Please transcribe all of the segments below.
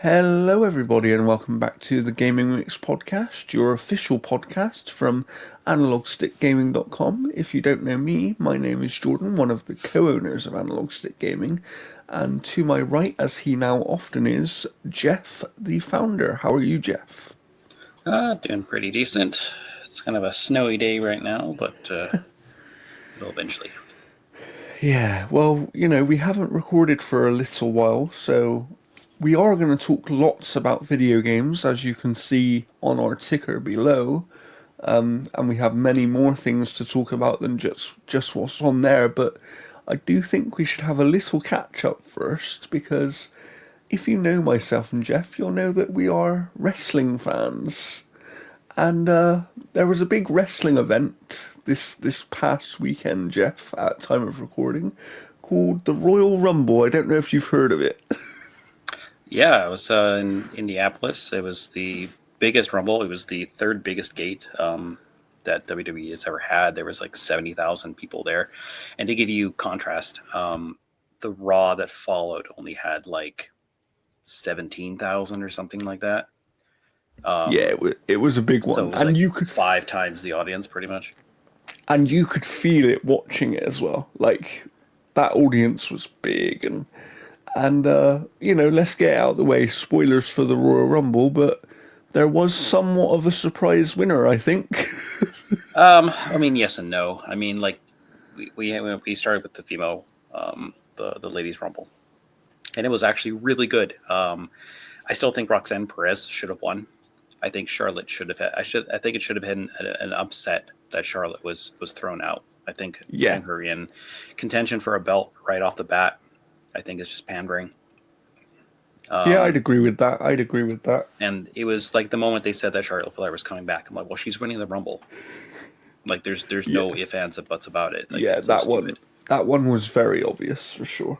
Hello, everybody, and welcome back to the Gaming Mix podcast, your official podcast from AnalogStickGaming.com. If you don't know me, my name is Jordan, one of the co-owners of Analog Stick Gaming, and to my right, as he now often is, Jeff, the founder. How are you, Jeff? Doing pretty decent. It's kind of a snowy day right now, but it'll eventually. Yeah, well, we haven't recorded for a little while, so we are going to talk lots about video games, as you can see on our ticker below. And we have many more things to talk about than just what's on there. But I do think we should have a little catch up first, because if you know myself and Jeff, you'll know that we are wrestling fans. And there was a big wrestling event this past weekend, Jeff, at time of recording, called the Royal Rumble. I don't know if you've heard of it. Yeah, I was in Indianapolis. It was the biggest Rumble. It was the third biggest gate that WWE has ever had. There was like 70,000 people there. And to give you contrast, the Raw that followed only had like 17,000 or something like that. Yeah, it was a big So one, it was and like you could 5 times the audience, pretty much. feel it watching it as well. Like that audience was big, and let's get out of the way. Spoilers for the Royal Rumble, but there was somewhat of a surprise winner, I think. I mean, yes and no. I mean, like we started with the female, the ladies rumble, and it was actually really good. I still think Roxanne Perez should have won. I think Charlotte should have. I think it should have been an upset that Charlotte was thrown out. I think Yeah, putting her in contention for a belt right off the bat, I think is just pandering. yeah, I'd Um, agree with that. I'd agree with that. and it was like the moment they said that Charlotte Flair was coming back. I'm like, well, she's winning the Rumble. Like, there's no Yeah, ifs, ands, or buts about it. Like, yeah, it's so stupid. that one was very obvious for sure.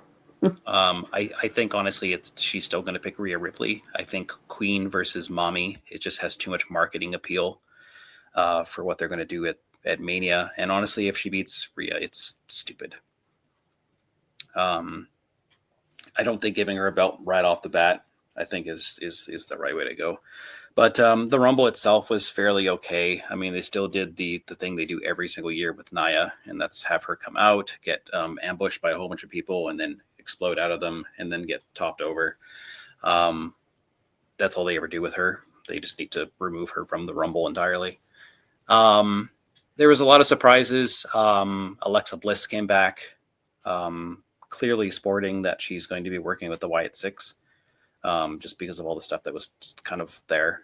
I think honestly, she's still going to pick Rhea Ripley. I think Queen versus Mommy, it just has too much marketing appeal for what they're going to do at Mania. And honestly, if she beats Rhea, it's stupid. Um, I don't think giving her a belt right off the bat, I think is the right way to go. But the Rumble itself was fairly okay. I mean, they still did the thing they do every single year with Naya, and that's have her come out, get ambushed by a whole bunch of people, and then explode out of them, and then get topped over. Um, that's all they ever do with her. They just need to remove her from the Rumble entirely. Um, there was a lot of surprises. Alexa Bliss came back, clearly sporting that she's going to be working with the Wyatt Six, just because of all the stuff that was just kind of there.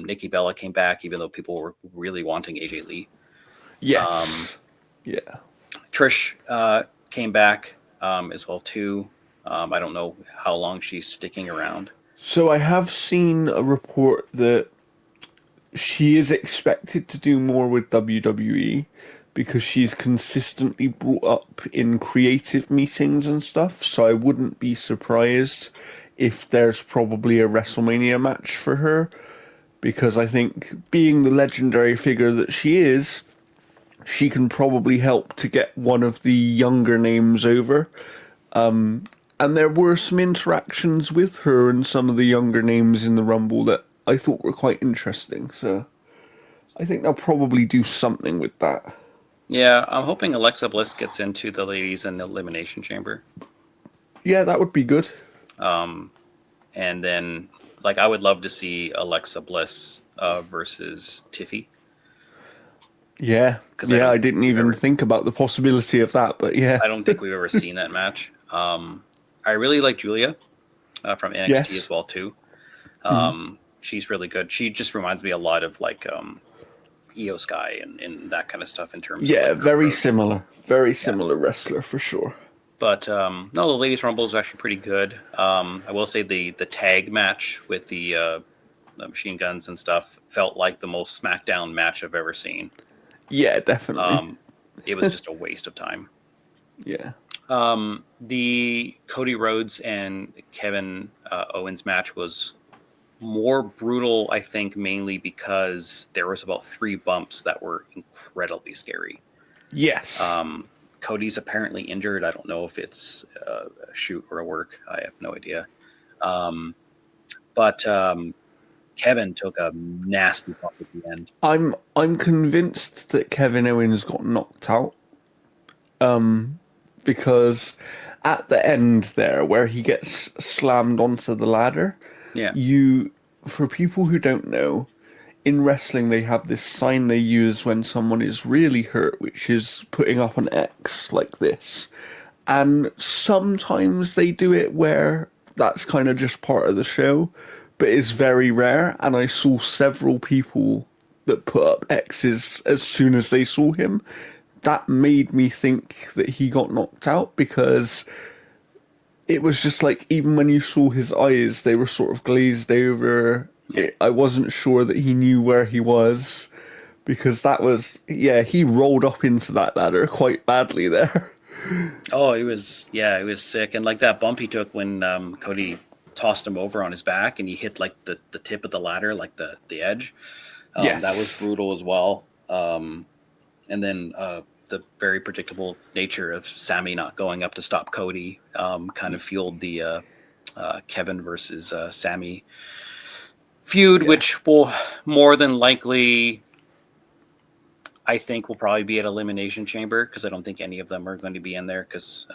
Nikki Bella came back, even though people were really wanting AJ Lee. Um, Yes, yeah. Trish came back as well too. I don't know how long she's sticking around. So I have seen a report that she is expected to do more with WWE because she's consistently brought up in creative meetings and stuff. So I wouldn't be surprised if there's probably a WrestleMania match for her, because I think being the legendary figure that she is, she can probably help to get one of the younger names over. And there were some interactions with her and some of the younger names in the Rumble that I thought were quite interesting. So I think they'll probably do something with that. Yeah, I'm hoping Alexa Bliss gets into the ladies in the Elimination Chamber. Yeah, that would be good. Um, and then, like, I would love to see Alexa Bliss versus Tiffy Yeah, because yeah, I didn't even think about the possibility of that, but yeah. I don't think we've ever seen that match. I really like Julia from NXT Yes. as well too. She's really good. She just reminds me a lot of like Io Sky and that kind of stuff in terms of Yeah, like her very approach. similar. Very Yeah. similar wrestler for sure. But no, the ladies rumble is actually pretty good. I will say the tag match with the machine guns and stuff felt like the most SmackDown match I've ever seen. Yeah, definitely. Um, it was just a waste of time. Yeah. The Cody Rhodes and Kevin Owens match was more brutal, I think, mainly because there was about 3 bumps that were incredibly scary. Yes. Cody's apparently injured. I don't know if it's a shoot or a work. I have no idea. but Kevin took a nasty bump at the end. I'm convinced that Kevin Owens got knocked out because at the end there, where he gets slammed onto the ladder, Yeah. you, for people who don't know, in wrestling they have this sign they use when someone is really hurt, which is putting up an X like this. And sometimes they do it where that's kind of just part of the show, but it's very rare. And I saw several people that put up X's as soon as they saw him. That made me think that he got knocked out because it was just like, even when you saw his eyes, they were sort of glazed over. I wasn't sure that he knew where he was because that was, yeah, he rolled up into that ladder quite badly there. Oh, it was sick. And like that bump he took when Cody tossed him over on his back and he hit like the tip of the ladder, like the edge. That was Yes. brutal as well. And then the very predictable nature of Sammy not going up to stop Cody kind of fueled the Kevin versus Sammy feud, Yeah. which will more than likely, I think, will probably be at Elimination Chamber because I don't think any of them are going to be in there because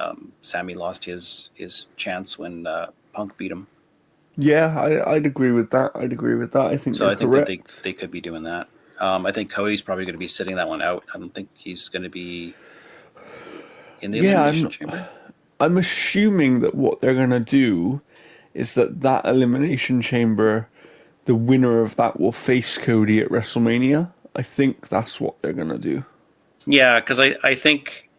Sammy lost his chance when Punk beat him. Yeah, I'd agree with that. I'd agree with that. I think So you're I think that correct. they could be doing that. I think Cody's probably going to be sitting that one out. I don't think he's going to be in the Yeah, Elimination Chamber. I'm assuming that what they're gonna do is that elimination chamber, the winner of that will face Cody at WrestleMania. I think that's what they're gonna do. Yeah, because I think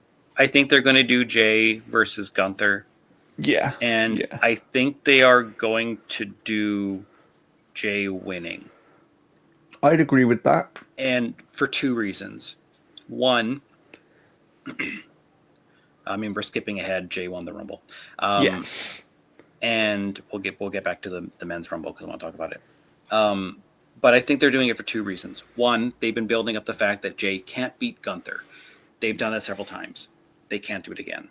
they're going to do Jay versus Gunther, Yeah, and yeah, I think they are going to do Jay winning, I'd agree with that. and for two reasons. One, I mean we're skipping ahead. Jay won the Rumble, um, Yes, and we'll get back to the men's Rumble because I want to talk about it. Um, but I think they're doing it for two reasons. One, they've been building up the fact that Jay can't beat Gunther. They've done it several times. They can't do it again.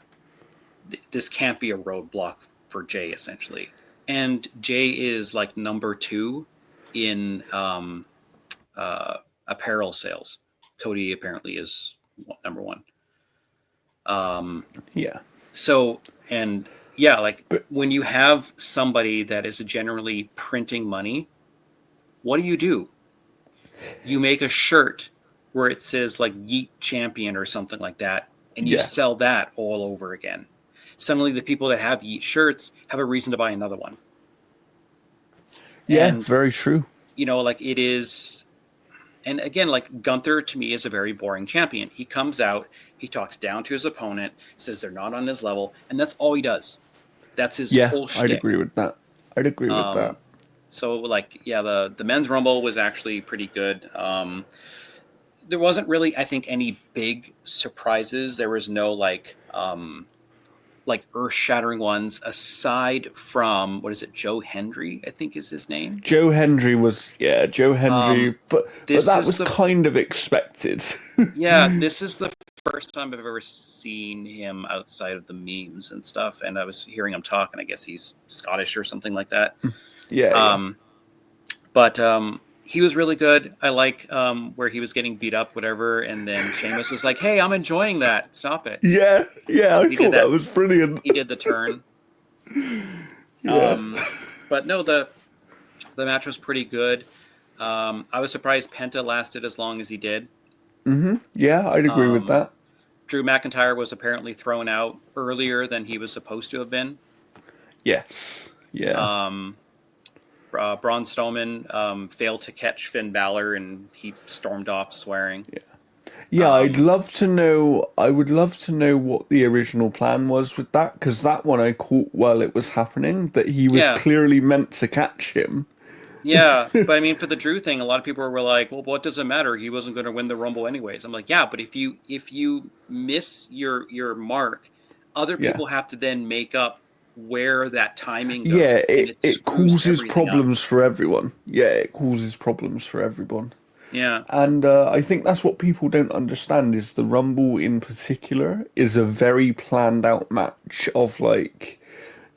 This can't be a roadblock for Jay, essentially. And Jay is like number two in apparel sales. Cody apparently is number one. Um, yeah, so, and yeah, like but when you have somebody that is generally printing money, what do? You make a shirt where it says like Yeet Champion or something like that, and you yeah, sell that all over again. Suddenly, the people that have Yeet shirts have a reason to buy another one. yeah, And, very true. like it is, and again, like Gunther to me is a very boring champion. He comes out, he talks down to his opponent, says they're not on his level, and that's all he does. That's his Yeah, whole I'd agree shtick. with that. I'd agree with that. Um, so like yeah, the men's rumble was actually pretty good. There wasn't really, I think, any big surprises. There was no like earth shattering ones aside from what is it, Joe Hendry, I think is his name. Joe Hendry was, yeah, Joe Um, Hendry, but this that is was the kind of expected. Yeah, this is the first time I've ever seen him outside of the memes and stuff. And I was hearing him talk, and I guess he's Scottish or something like that. Yeah, yeah. Um, but he was really good. I like where he was getting beat up, whatever, and then Sheamus was like, "Hey, I'm enjoying that. Stop it." Yeah, yeah, I He did thought that that. was brilliant. He did the turn. Yeah. But no, the match was pretty good. I was surprised Penta lasted as long as he did. Yeah, I'd agree with Um, that. Drew McIntyre was apparently thrown out earlier than he was supposed to have been. Yes. Yeah. Um, Braun Strowman failed to catch Finn Balor, and he stormed off swearing. Yeah, I'd Um, love to know. I would love to know what the original plan was with that, because that one I caught while it was happening, that he was yeah, clearly meant to catch him. yeah, but I mean, for the Drew thing, a lot of people were like, "Well, what does it matter? He wasn't going to win the Rumble anyways." I'm like, "Yeah, but if you miss your mark, other Yeah. people have to then make up where that timing Yeah, goes, and it it screws causes everything up." problems for everyone. Yeah, it causes problems for everyone. Yeah, And I think that's what people don't understand is the Rumble in particular is a very planned out match of like,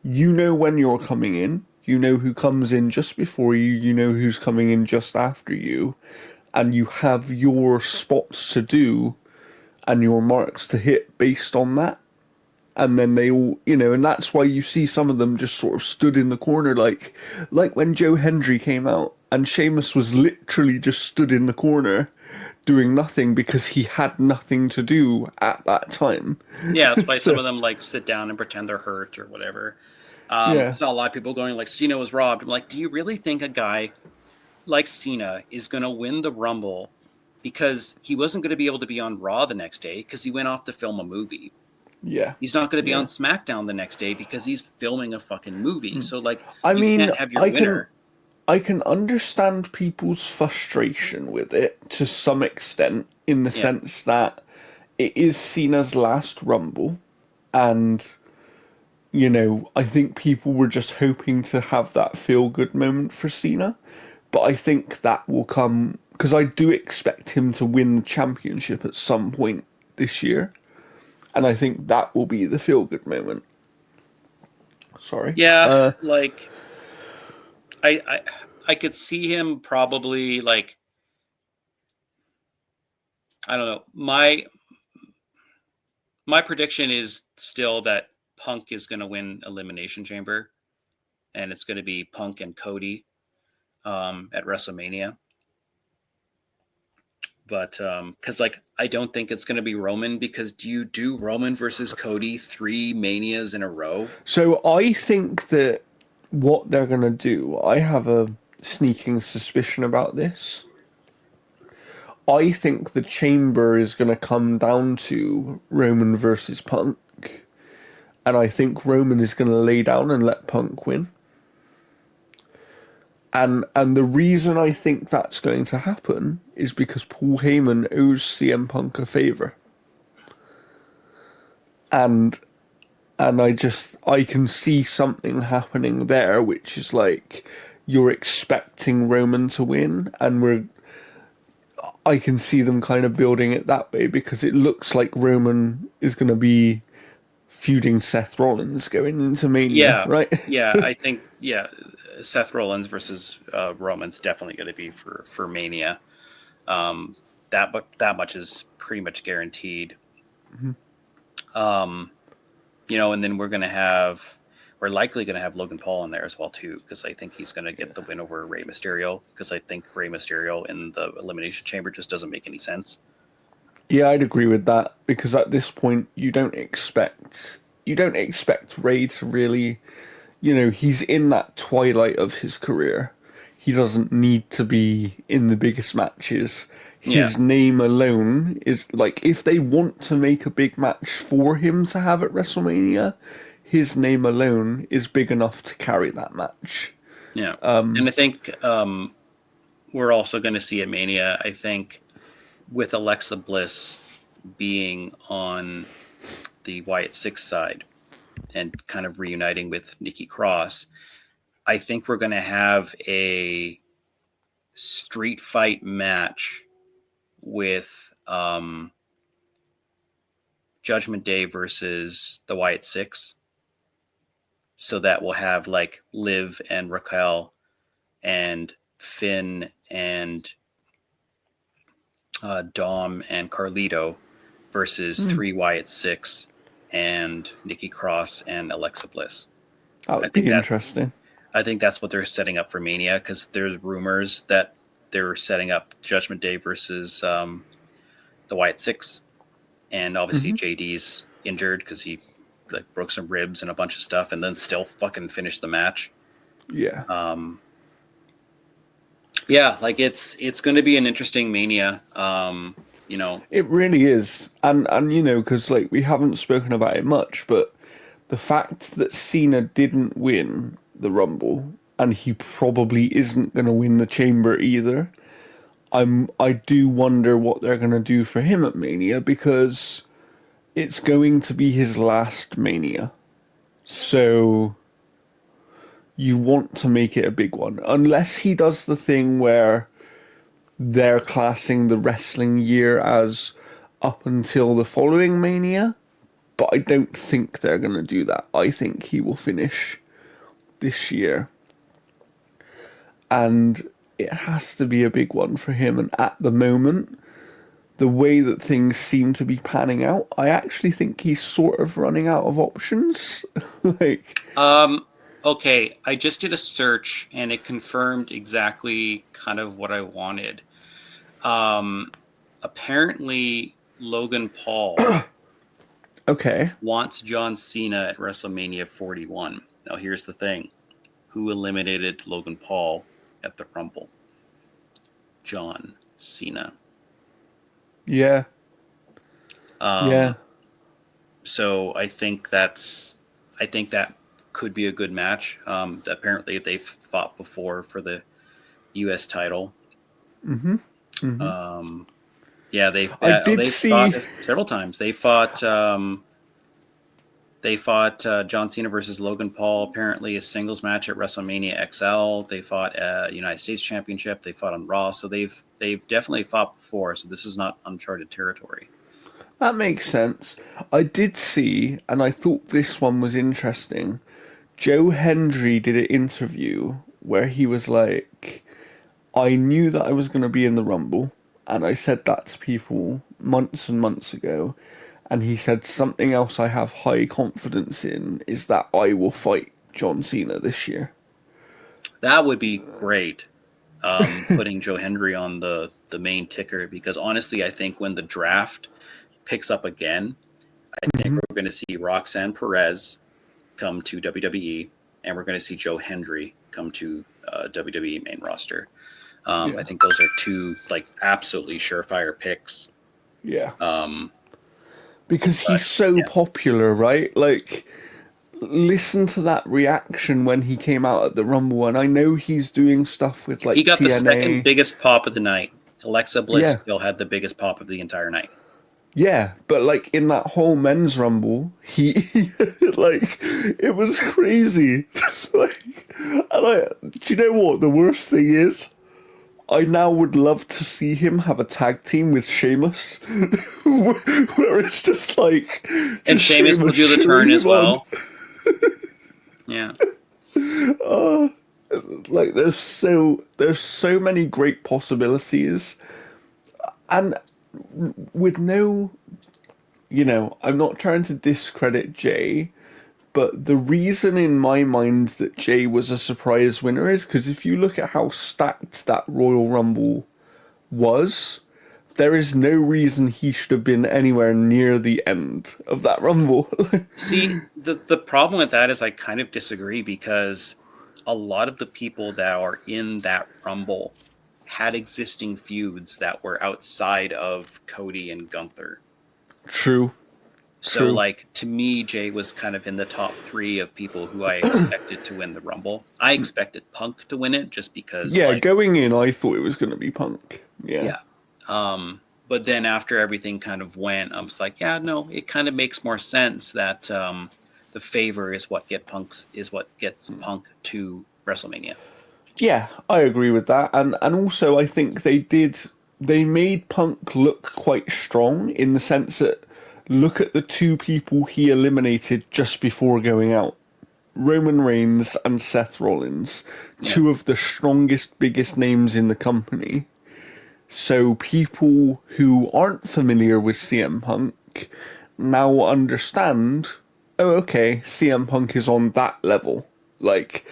you know when you're coming in, you know who comes in just before you, you know who's coming in just after you, and you have your spots to do and your marks to hit based on that. And then they all, and that's why you see some of them just sort of stood in the corner, like when Joe Hendry came out and Sheamus was literally just stood in the corner doing nothing because he had nothing to do at that time. Yeah, that's why some So of them like sit down and pretend they're hurt or whatever. I yeah, saw a lot of people going like Cena was robbed. I'm like, do you really think a guy like Cena is going to win the Rumble because he wasn't going to be able to be on Raw the next day because he went off to film a movie? yeah, He's not going to be on yeah. SmackDown the next day because he's filming a fucking movie. So like, I you mean, can't have your I can winner. I can understand people's frustration with it to some extent, in the Yeah, sense that it is Cena's last Rumble, and I think people were just hoping to have that feel good moment for Cena. But I think that will come because I do expect him to win the championship at some point this year. And I think that will be the feel good moment. Sorry. yeah. Like I I could see him probably like I don't know. My prediction is still that Punk is going to win Elimination Chamber, and it's going to be Punk and Cody at WrestleMania. But because like I don't think it's going to be Roman because do you do Roman versus Cody 3 Manias in a row? So I think that what they're going to do, I have a sneaking suspicion about this. I think the chamber is going to come down to Roman versus Punk, and I think Roman is going to lay down and let Punk win. And the reason I think that's going to happen is because Paul Heyman owes CM Punk a favor. And I can see something happening there which is like you're expecting Roman to win, and I can see them kind of building it that way because it looks like Roman is going to be feuding Seth Rollins going into Mania, Yeah, right? yeah. I think Seth Rollins versus Roman's definitely going to be for Mania. Um, that much is pretty much guaranteed. Um, and then we're likely going to have Logan Paul in there as well too, because I think he's going to get the win over Rey Mysterio. Because I think Rey Mysterio in the Elimination Chamber just doesn't make any sense. Yeah, I'd agree with that because at this point you don't expect Ray to really, he's in that twilight of his career. He doesn't need to be in the biggest matches. Yeah, His name alone is like if they want to make a big match for him to have at WrestleMania, his name alone is big enough to carry that match. yeah. And I think we're also going to see at Mania. I think with Alexa Bliss being on the Wyatt Six side and kind of reuniting with Nikki Cross, I think we're going to have a street fight match with Judgment Day versus the Wyatt Six. So that we'll have like Liv and Raquel and Finn and Dom and Carlito versus three Wyatt Six and Nikki Cross and Alexa Bliss. That I would think be that's interesting. I think that's what they're setting up for Mania because there's rumors that they're setting up Judgment Day versus the Wyatt Six, and obviously JD's injured because he like broke some ribs and a bunch of stuff, and then still fucking finished the match. Yeah. Yeah, like it's going to be an interesting Mania. It really is, and because like we haven't spoken about it much, but the fact that Cena didn't win the Rumble and he probably isn't going to win the Chamber either. I do wonder what they're going to do for him at Mania because it's going to be his last Mania, so you want to make it a big one, unless he does the thing where they're classing the wrestling year as up until the following Mania, but I don't think they're going to do that. I think he will finish this year. and it has to be a big one for him. And at the moment, the way that things seem to be panning out, I actually think he's sort of running out of options. Like, Um, okay, I just did a search and it confirmed exactly kind of what I wanted. Um, Apparently, Logan Paul okay, wants John Cena at WrestleMania 41. Now, here's the thing: who eliminated Logan Paul at the Rumble? John Cena. yeah, yeah, Um, so I think that could be a good match. Apparently, they've fought before for the U.S. title. hmm. Um, yeah, I did they've fought see. several times. They fought John Cena versus Logan Paul. Apparently, a singles match at WrestleMania XL. They fought United States Championship. They fought on Raw. So they've definitely fought before. So this is not uncharted territory. That makes sense. I did see, and I thought this one was interesting. Joe Hendry did an interview where he was like, I knew that I was going to be in the Rumble, and I said that to people months and months ago. And he said something else I have high confidence in is that I will fight John Cena this year. That would be great. Putting Joe Hendry on the main ticker because honestly, I think when the draft picks up again, I think Hmm. we're going to see Roxanne Perez come to WWE, and we're going to see Joe Hendry come to WWE main roster. I Yeah, think those are two like absolutely surefire picks. yeah. Um, Because but he's so yeah, popular, right? Like, listen to that reaction when he came out at the Rumble, and I know he's doing stuff with he like got the second TNA. biggest pop of the night. Alexa Bliss Yeah, still had the biggest pop of the entire night. yeah, but like in that whole men's Rumble, he like it was crazy. Like, and do you know what the worst thing is? I now would love to see him have a tag team with Sheamus, where it's just like And just Sheamus will Sheamus do the cheering turn as him on. well. Yeah. Like there's so many great possibilities, and with no, I'm not trying to discredit Jay, but the reason in my mind that Jay was a surprise winner is because if you look at how stacked that Royal Rumble was, there is no reason he should have been anywhere near the end of that Rumble. See, the problem with that is I kind of disagree because a lot of the people that are in that Rumble had existing feuds that were outside of Cody and Gunther. True, So, true. like, to me, Jay was kind of in the top three of people who I expected to win the Rumble. I expected Punk to win it just because, Yeah, like, going in, I thought it was going to be Punk. Yeah. yeah. But then after everything kind of went, I was like, yeah, no, it kind of makes more sense that the favor is what gets Punk to WrestleMania. Yeah, I agree with that. And also I think they made Punk look quite strong in the sense that look at the two people he eliminated just before going out. Roman Reigns and Seth Rollins, Yeah, two of the strongest, biggest names in the company. So people who aren't familiar with CM Punk now understand, oh, okay, CM Punk is on that level. Like,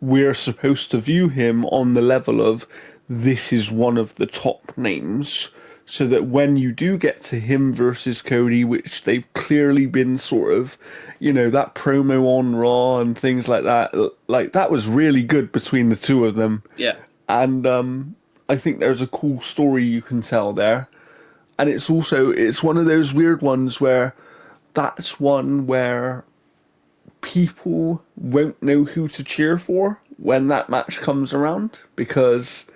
we're supposed to view him on the level of this is one of the top names. So that when you do get to him versus Cody, which they've clearly been sort of, that promo on Raw and things like that was really good between the two of them. yeah. And I think there's a cool story you can tell there. And it's one of those weird ones where that's one where people won't know who to cheer for when that match comes around because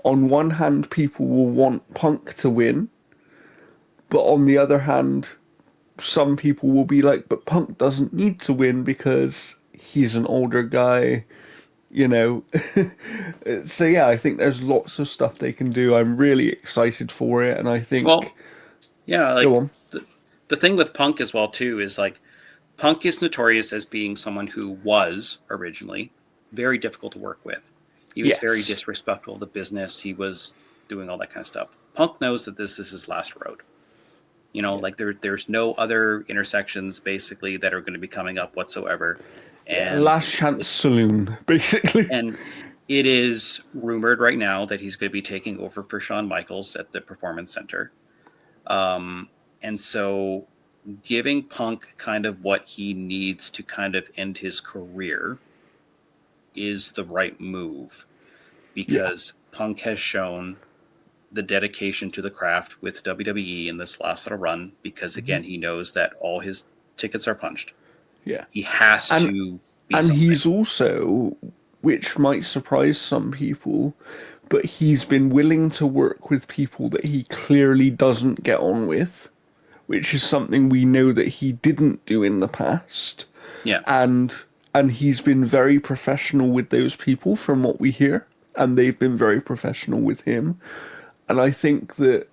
on one hand people will want Punk to win, but on the other hand some people will be like, but Punk doesn't need to win because he's an older guy, you know. So yeah, I think there's lots of stuff they can do. I'm really excited for it, and I think Well, yeah, go like on. the thing with Punk as well too is like Punk is notorious as being someone who was originally very difficult to work with. He was very Yes. disrespectful of the business. He was doing all that kind of stuff. Punk knows that this is his last road. You know, Yeah. like there's no other intersections basically that are going to be coming up whatsoever. Yeah. And Last chance saloon, basically. and it is rumored right now that he's going to be taking over for Shawn Michaels at the Performance Center. And so giving Punk kind of what he needs to kind of end his career is the right move, Yeah. because Punk has shown the dedication to the craft with WWE in this last little run, because again, he knows that all his tickets are punched. Yeah. He has And to be and something. he's also, which might surprise some people, but he's been willing to work with people that he clearly doesn't get on with, which is something we know that he didn't do in the past. Yeah. And he's been very professional with those people from what we hear, and they've been very professional with him. And I think that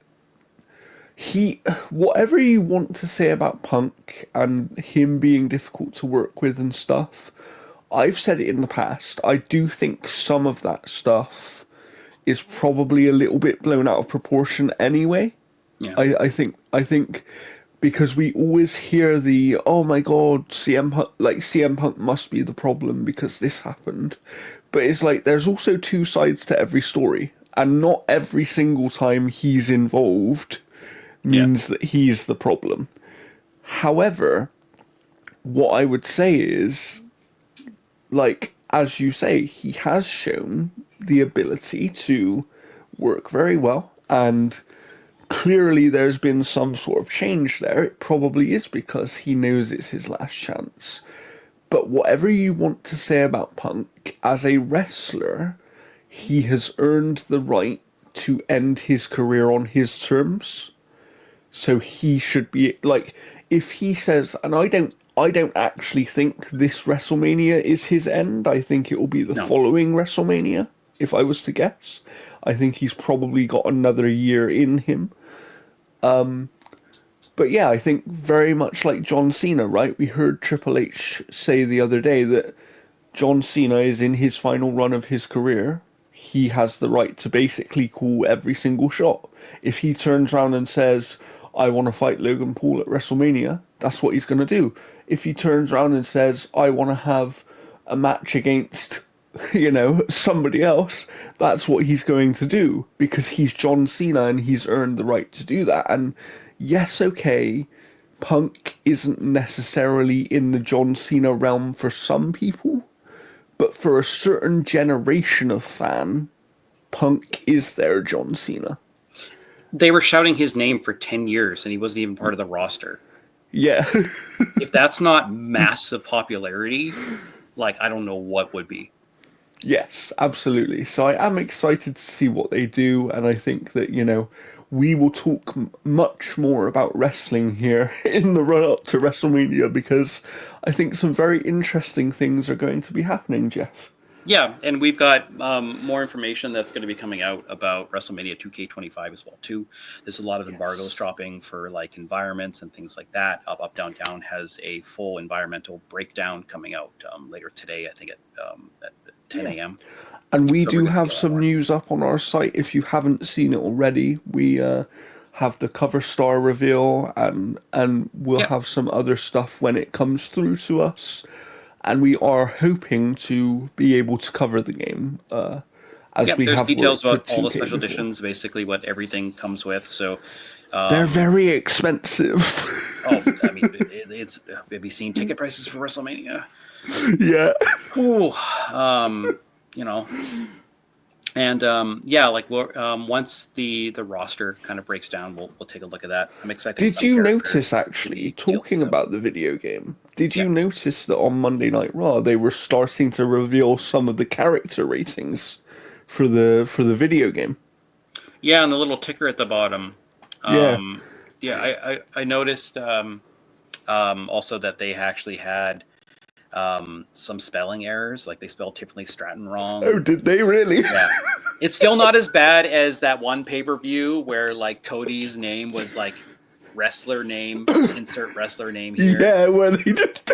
whatever you want to say about Punk and him being difficult to work with and stuff, I've said it in the past. I do think some of that stuff is probably a little bit blown out of proportion anyway. Yeah. I think because we always hear the, oh my god, CM Punk must be the problem because this happened. But it's like there's also two sides to every story, and not every single time he's involved Yeah. means that he's the problem. However, what I would say is, like, as you say, he has shown the ability to work very well, and clearly there's been some sort of change there. It probably is because he knows it's his last chance. But whatever you want to say about Punk, as a wrestler, he has earned the right to end his career on his terms. So he should be like, if he says, and I don't actually think this WrestleMania is his end. I think it will be the No. following WrestleMania, if I was to guess. I think he's probably got another year in him. But yeah, I think very much like John Cena, right? We heard Triple H say the other day that John Cena is in his final run of his career. He has the right to basically call every single shot. If he turns around and says, I want to fight Logan Paul at WrestleMania, that's what he's going to do. If he turns around and says, I want to have a match against, somebody else, that's what he's going to do because he's John Cena and he's earned the right to do that. And yes, okay, Punk isn't necessarily in the John Cena realm for some people, but for a certain generation of fan, Punk is their John Cena. They were shouting his name for 10 years and he wasn't even part of the roster. Yeah. If that's not massive popularity, like, I don't know what would be. Yes, absolutely. So I am excited to see what they do, and I think that, we will talk much more about wrestling here in the run up to WrestleMania because I think some very interesting things are going to be happening, Jeff. Yeah, and we've got more information that's going to be coming out about WrestleMania 2K25 as well too. There's a lot of embargoes dropping for like environments and things like that. Up, Down, Down has a full environmental breakdown coming out later today, I think at 10 a.m. And we So we're do gonna see have a lot some more. news up on our site. If you haven't seen it already, we have the cover star reveal, and we'll Yep. have some other stuff when it comes through to us. And we are hoping to be able to cover the game as Yep, we there's have details worked with about all the 2K special before. editions, basically what everything comes with. So, They're very expensive. I mean, it's have you seen ticket prices for WrestleMania? Yeah. Ooh, you know, and yeah, like once the roster kind of breaks down, we'll take a look at that. I'm expecting. Did some you characters notice, to actually, be talking TLC'd out. about the video game, did Yeah. you notice that on Monday Night Raw they were starting to reveal some of the character ratings for the video game? Yeah, and the little ticker at the bottom. Yeah. Yeah, I noticed also that they actually had some spelling errors, like they spelled Tiffany Stratton wrong. Oh, did they really? Yeah. It's still not as bad as that one pay-per-view where like Cody's name was like wrestler name, insert wrestler name here. Yeah, where they just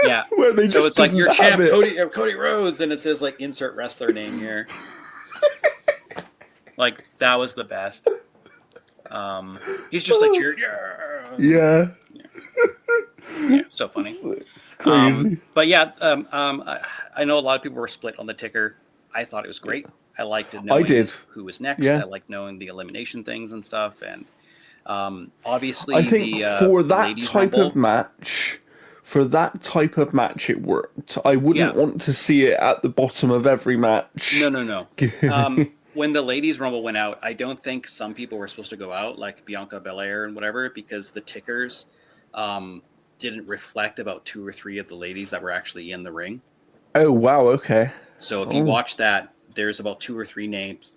Yeah. where they So just it's like didn't your have champ it. Cody Rhodes, and it says like insert wrestler name here. Like that was the best. He's just like cheered. Yeah, Yeah. Yeah, so funny. it's crazy. But yeah, I know a lot of people were split on the ticker. I thought it was great. I liked I knowing did. who was next. Yeah. I liked knowing the elimination things and stuff. And I obviously think for the that ladies type of rumble. match, it worked. I wouldn't Yeah, want to see it at the bottom of every no, match. no, no. When the ladies rumble went out, I don't think some people were supposed to go out, like Bianca Belair and whatever, because the tickers um, didn't reflect about two or three of the ladies that were actually in the ring. Oh wow, okay. So if you Oh, watch that, there's about two or three names,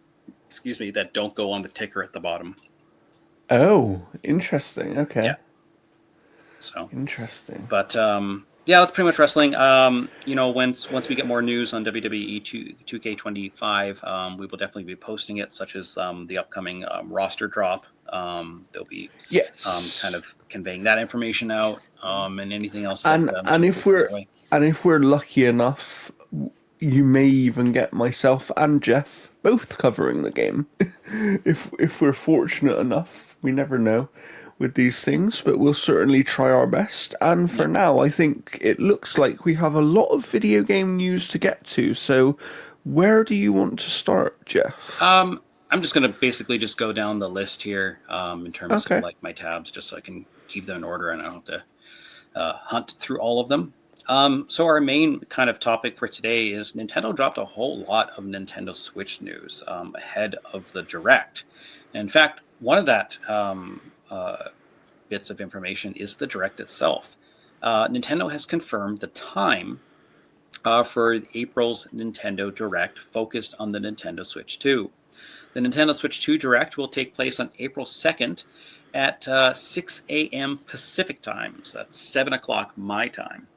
excuse me, that don't go on the ticker at the bottom. oh, interesting. Okay, Yeah. So, interesting. but yeah, that's pretty much wrestling. Once we get more news on WWE 2K25, we will definitely be posting it, such as the upcoming roster drop. They'll be kind Yes, of conveying that information out, and anything else that and 2K if throws we're away. lucky enough, you may even get myself and Jeff both covering the game. If we're fortunate enough, we never know with these things, but we'll certainly try our best. And for Yeah. now, I think it looks like we have a lot of video game news to get to. So, where do you want to start, Jeff? I'm just gonna basically just go down the list here in terms of Okay. like my tabs, just so I can keep them in order and I don't have to hunt through all of them. So our main kind of topic for today is Nintendo dropped a whole lot of Nintendo Switch news ahead of the Direct. In fact, one of that bits of information is the Direct itself. Nintendo has confirmed the time for April's Nintendo Direct, focused on the Nintendo Switch 2. The Nintendo Switch 2 Direct will take place on April 2nd at 6 a.m. Pacific time. So that's 7 o'clock my time.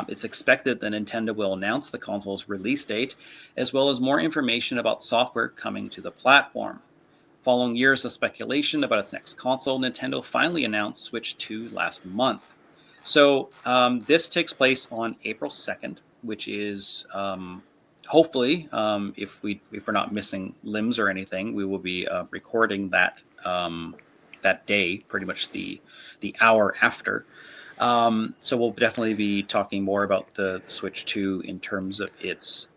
It's expected that Nintendo will announce the console's release date, as well as more information about software coming to the platform. Following years of speculation about its next console, Nintendo finally announced Switch 2 last month. So this takes place on April 2nd, which is hopefully, if we're not missing limbs or anything, we will be recording that day, pretty much the hour after. So we'll definitely be talking more about the Switch 2 in terms of its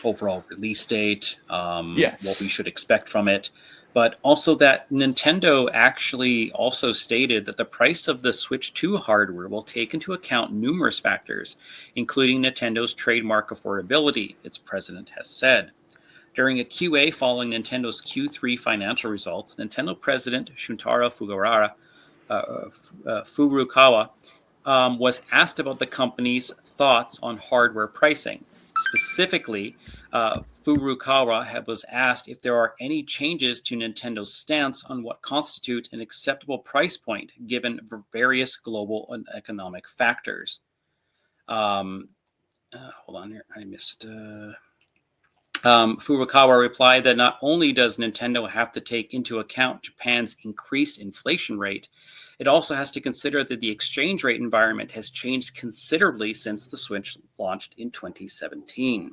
overall release date, what we Yes. should expect from it, but also that Nintendo actually also stated that the price of the Switch 2 hardware will take into account numerous factors, including Nintendo's trademark affordability, its president has said. During a QA following Nintendo's Q3 financial results, Nintendo president Shuntaro Furukawa was asked about the company's thoughts on hardware pricing. Specifically, Furukawa was asked if there are any changes to Nintendo's stance on what constitute an acceptable price point given various global and economic factors. Um, Hold on here, I missed. Furukawa replied that not only does Nintendo have to take into account Japan's increased inflation rate, it also has to consider that the exchange rate environment has changed considerably since the Switch launched in 2017.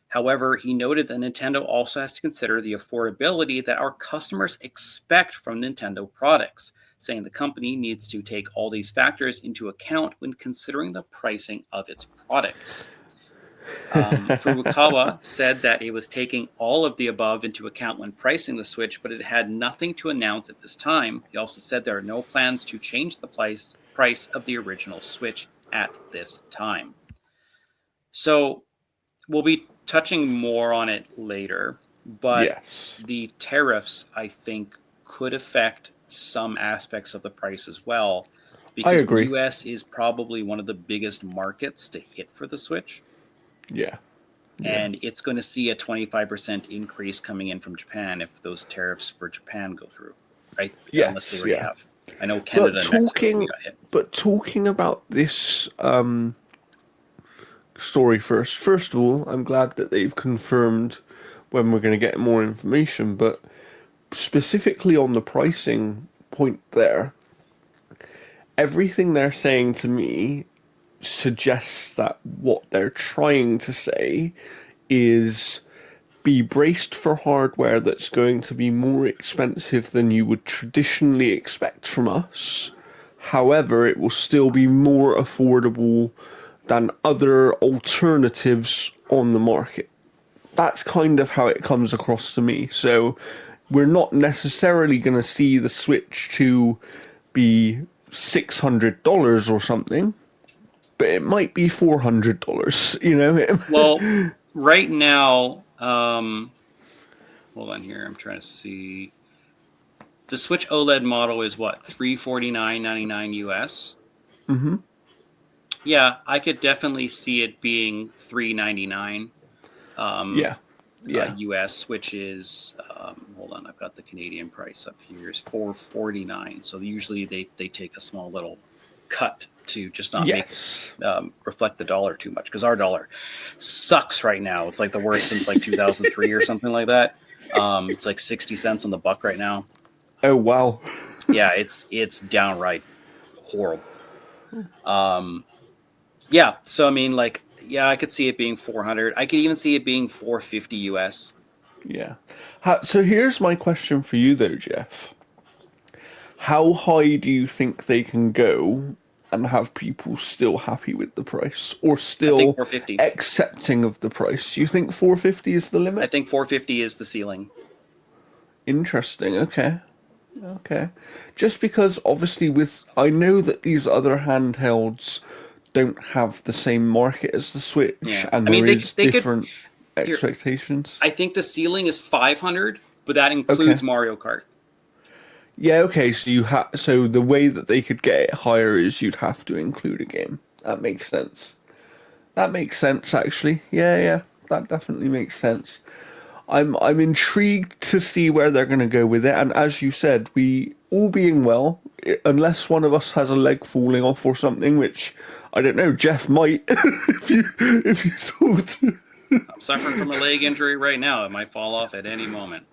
However, he noted that Nintendo also has to consider the affordability that our customers expect from Nintendo products, saying the company needs to take all these factors into account when considering the pricing of its products. Furukawa said that it was taking all of the above into account when pricing the Switch, but it had nothing to announce at this time. He also said there are no plans to change the price of the original Switch at this time. So we'll be touching more on it later, but Yes. the tariffs, I think, could affect some aspects of the price as well, I because the agree. US is probably one of the biggest markets to hit for the Switch. Yeah. Yeah. And it's going to see a 25% increase coming in from Japan if those tariffs for Japan go through, right? Unless they Yes. already Yeah. have. I know But Canada and Mexico talking, got hit. about this story first. First of all, I'm glad that they've confirmed when we're going to get more information, but specifically on the pricing point there, everything they're saying to me suggests that what they're trying to say is be braced for hardware that's going to be more expensive than you would traditionally expect from us. However, it will still be more affordable than other alternatives on the market. That's kind of how it comes across to me. So we're not necessarily going to see the Switch 2 be $600 or something, but it might be $400, you know? Well, right now, hold on here. I'm trying to see. The Switch OLED model is what, $349.99 US? Mm-hmm. Yeah, I could definitely see it being $399 Yeah. Yeah. US, which is hold on, I've got the Canadian price up here is $449. So usually they take a small little cut to just not make Yes. reflect the dollar too much, because our dollar sucks right now. It's like the worst since like 2003 or something like that. It's like 60 cents on the buck right now. Oh, wow. Yeah, it's downright horrible. Um, yeah, so I mean, like, yeah, I could see it being 400. I could even see it being 450 US. Yeah. So here's my question for you, though, Jeff. How high do you think they can go and have people still happy with the price or I think still 450. accepting of the price? Do you think 450 is the I limit? think 450 is the ceiling. Interesting. Okay. Okay. Just because obviously with I know that these other handhelds don't have the same market as the Switch Yeah, and I mean there is they could different here. expectations. I think the ceiling is 500, but that Okay. includes Mario Kart. Yeah, okay, so so the way that they could get it higher is you'd have to include a game. That makes sense. That makes sense actually. Yeah, yeah. That definitely makes sense. I'm intrigued to see where they're going to go with it. And as you said, we all being well, unless one of us has a leg falling off or something, which I don't know, Jeff might if you talk to I'm suffering from a leg injury right now. It might fall off at any moment.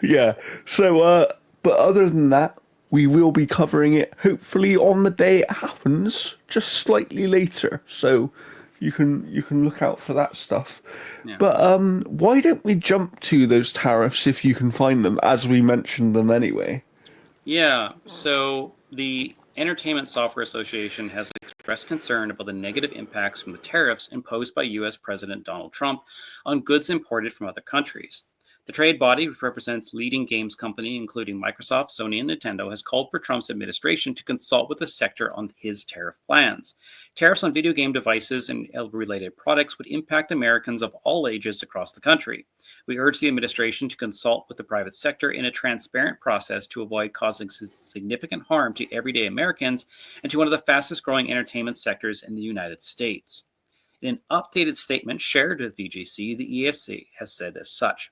yeah. So but other than that, we will be covering it hopefully on the day it happens, just slightly later. So you can look out for that stuff. Yeah. But why don't we jump to those tariffs if you can find them, as we mentioned them anyway? Yeah. So the Entertainment Software Association has expressed concern about the negative impacts from the tariffs imposed by US President Donald Trump on goods imported from other countries. The trade body, which represents leading games companies including Microsoft, Sony, and Nintendo, has called for Trump's administration to consult with the sector on his tariff plans. Tariffs on video game devices and related products would impact Americans of all ages across the country. We urge the administration to consult with the private sector in a transparent process to avoid causing significant harm to everyday Americans and to one of the fastest growing entertainment sectors in the United States. In an updated statement shared with VGC, the ESC has said as such.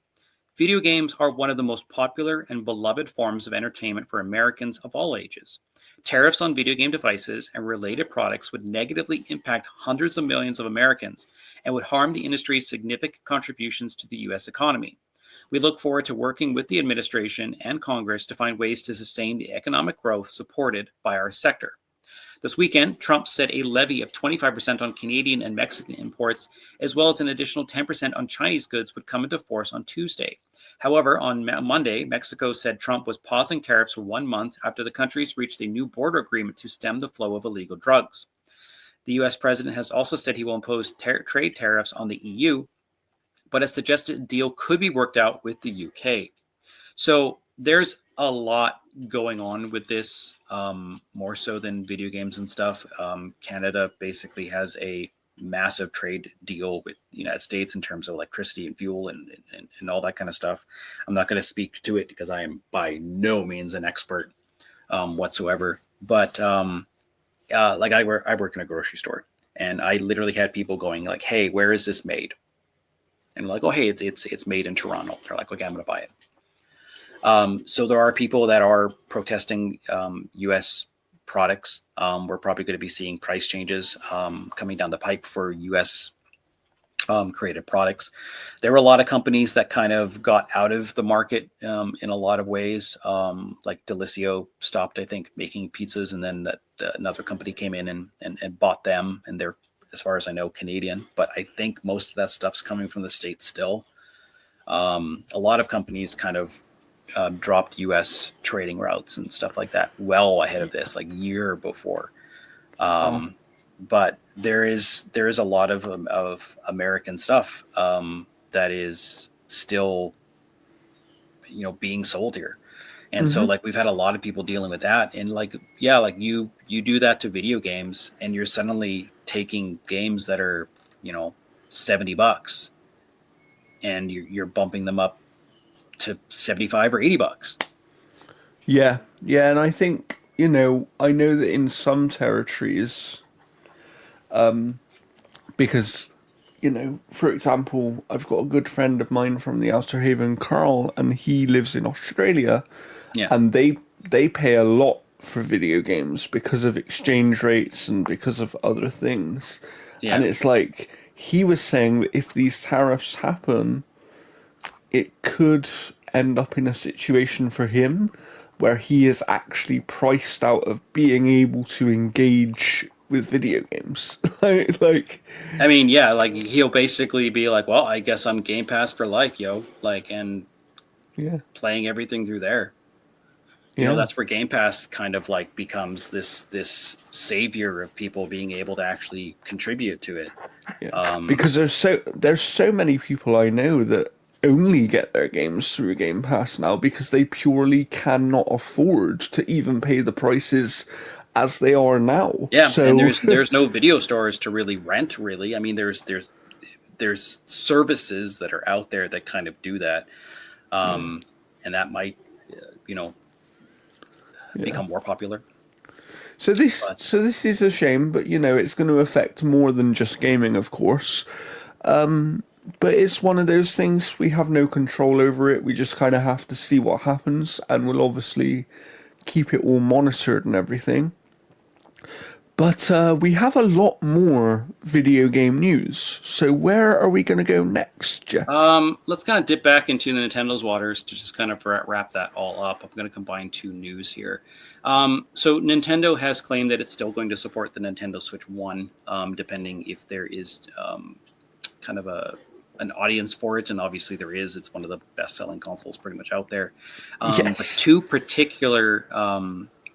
Video games are one of the most popular and beloved forms of entertainment for Americans of all ages. Tariffs on video game devices and related products would negatively impact hundreds of millions of Americans and would harm the industry's significant contributions to the U.S. economy. We look forward to working with the administration and Congress to find ways to sustain the economic growth supported by our sector. This weekend, Trump set a levy of 25% on Canadian and Mexican imports, as well as an additional 10% on Chinese goods would come into force on Tuesday. However, on Monday, Mexico said Trump was pausing tariffs for 1 month after the countries reached a new border agreement to stem the flow of illegal drugs. The U.S. president has also said he will impose trade tariffs on the EU, but has suggested a deal could be worked out with the UK. So there's a lot going on with this, more so than video games and stuff. Canada basically has a massive trade deal with the United States in terms of electricity and fuel and all that kind of stuff. I'm not going to speak to it because I am by no means an expert whatsoever. But like I work in a grocery store, and I literally had people going like, "Hey, where is this made?" And I'm like, "Oh, hey, it's made in Toronto." They're like, "Okay, I'm going to buy it." So there are people that are protesting U.S. products. We're probably going to be seeing price changes coming down the pipe for U.S. created products. There were a lot of companies that kind of got out of the market in a lot of ways. Like Delicio stopped, I think, making pizzas, and then another company came in and bought them, and they're, as far as I know, Canadian. But I think most of that stuff's coming from the States still. A lot of companies kind of dropped U.S. trading routes and stuff like that well ahead of this, like year before. Wow. But there is a lot of American stuff that is still being sold here. And so Hmm. like we've had a lot of people dealing with that, and like yeah, like you do that to video games, and you're suddenly taking games that are $70 and you're bumping them up to 75 or $80. Yeah, yeah, and I think, I know that in some territories, because, for example, I've got a good friend of mine from the Outer Haven, Carl, and he lives in Australia, Yeah, and they pay a lot for video games because of exchange rates and because of other things. And yeah, it's like he was saying that if these tariffs happen, it could end up in a situation for him where he is actually priced out of being able to engage with video games. like, I mean, yeah, like he'll basically be like, well, I guess I'm Game Pass for life, yo, like, and yeah, playing everything through there. yeah, That's where Game Pass kind of like becomes this savior of people being able to actually contribute to it. yeah. Um, Because there's so many people I know that only get their games through Game Pass now because they purely cannot afford to even pay the prices as they are now. yeah, and So there's no video stores to really rent. Really, I mean, there's services that are out there that kind of do that, yeah, and that might you know yeah. become more popular. So this But so this is a shame, but it's going to affect more than just gaming, of course. But it's one of those things we have no control over it. We just kind of have to see what happens, and we'll obviously keep it all monitored and everything. But we have a lot more video game news. So where are we going to go next, Jeff? let's kind of dip back into the Nintendo's waters to just kind of wrap that all up. I'm going to combine two news here. So Nintendo has claimed that it's still going to support the Nintendo Switch One, depending if there is kind of an audience for it, and obviously there is. It's one of the best-selling consoles pretty much out there. But Yes. two particular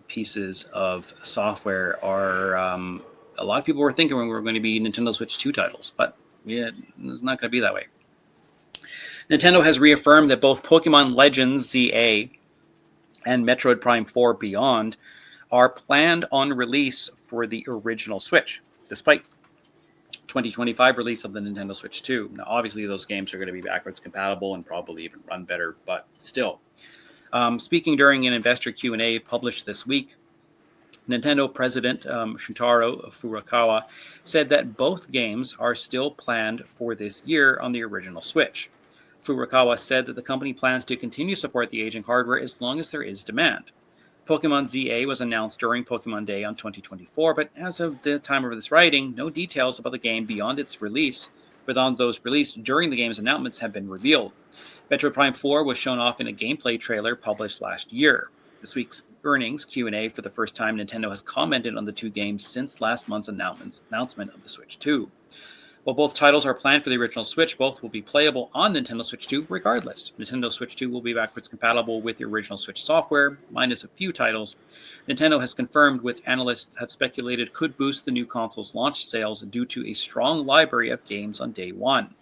pieces of software are a lot of people were thinking we were going to be Nintendo Switch 2 titles, but yeah, it's not going to be that way. Nintendo has reaffirmed that both Pokemon Legends ZA and Metroid Prime 4 Beyond are planned on release for the original Switch, despite 2025 release of the Nintendo Switch 2. Now, obviously, those games are going to be backwards compatible and probably even run better, but still. Speaking during an investor Q&A published this week, Nintendo president Shutaro Furukawa said that both games are still planned for this year on the original Switch. Furukawa said that the company plans to continue to support the aging hardware as long as there is demand. Pokemon ZA was announced during Pokemon Day on 2024, but as of the time of this writing, no details about the game beyond its release, beyond those released during the game's announcements, have been revealed. Metroid Prime 4 was shown off in a gameplay trailer published last year. This week's earnings Q&A, for the first time, Nintendo has commented on the two games since last month's announcement of the Switch 2. While both titles are planned for the original Switch, both will be playable on Nintendo Switch 2 regardless. Nintendo Switch 2 will be backwards compatible with the original Switch software, minus a few titles. Nintendo has confirmed, with analysts have speculated could boost the new console's launch sales due to a strong library of games on day one.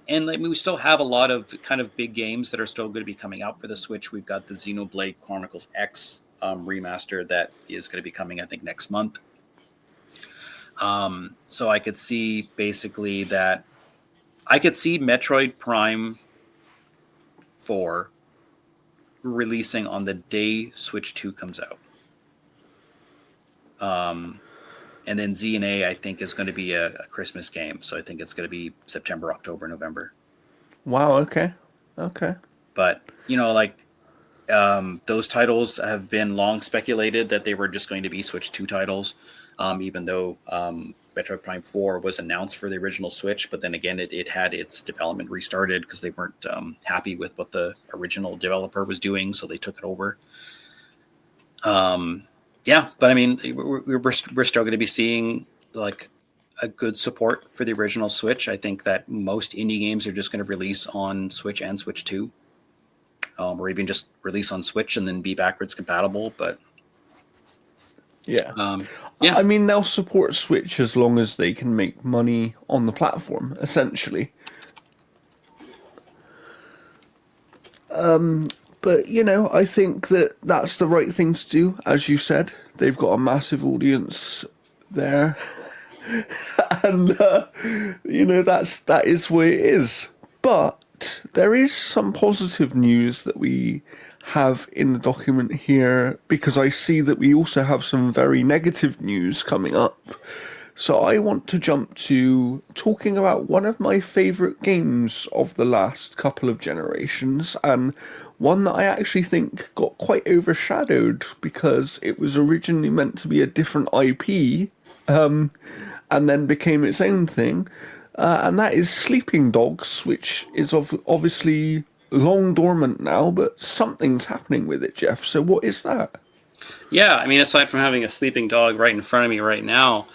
And we still have a lot of kind of big games that are still going to be coming out for the Switch. We've got the Xenoblade Chronicles X remaster that is going to be coming, I think, next month. So I could see basically that I could see Metroid Prime 4 releasing on the day Switch 2 comes out. And then Z&A, I think, is going to be a Christmas game. So I think it's going to be September, October, November. Wow. Okay. Okay. But, those titles have been long speculated that they were just going to be Switch 2 titles, even though Metroid Prime 4 was announced for the original Switch, but then again, it had its development restarted because they weren't happy with what the original developer was doing, so they took it over. Yeah, but I mean, we're still going to be seeing like a good support for the original Switch. I think that most indie games are just going to release on Switch and Switch 2, or even just release on Switch and then be backwards compatible. But Yeah. yeah, I mean, they'll support Switch as long as they can make money on the platform, essentially. But, you know, I think that that's the right thing to do. As you said, they've got a massive audience there. And, you know, that is what it is. But there is some positive news that we have in the document here, because I see that we also have some very negative news coming up. So I want to jump to talking about one of my favourite games of the last couple of generations, and one that I actually think got quite overshadowed because it was originally meant to be a different IP, and then became its own thing, and that is Sleeping Dogs, which is obviously long dormant now, but something's happening with it, Jeff. So what is that? yeah. I mean, aside from having a sleeping dog right in front of me right now,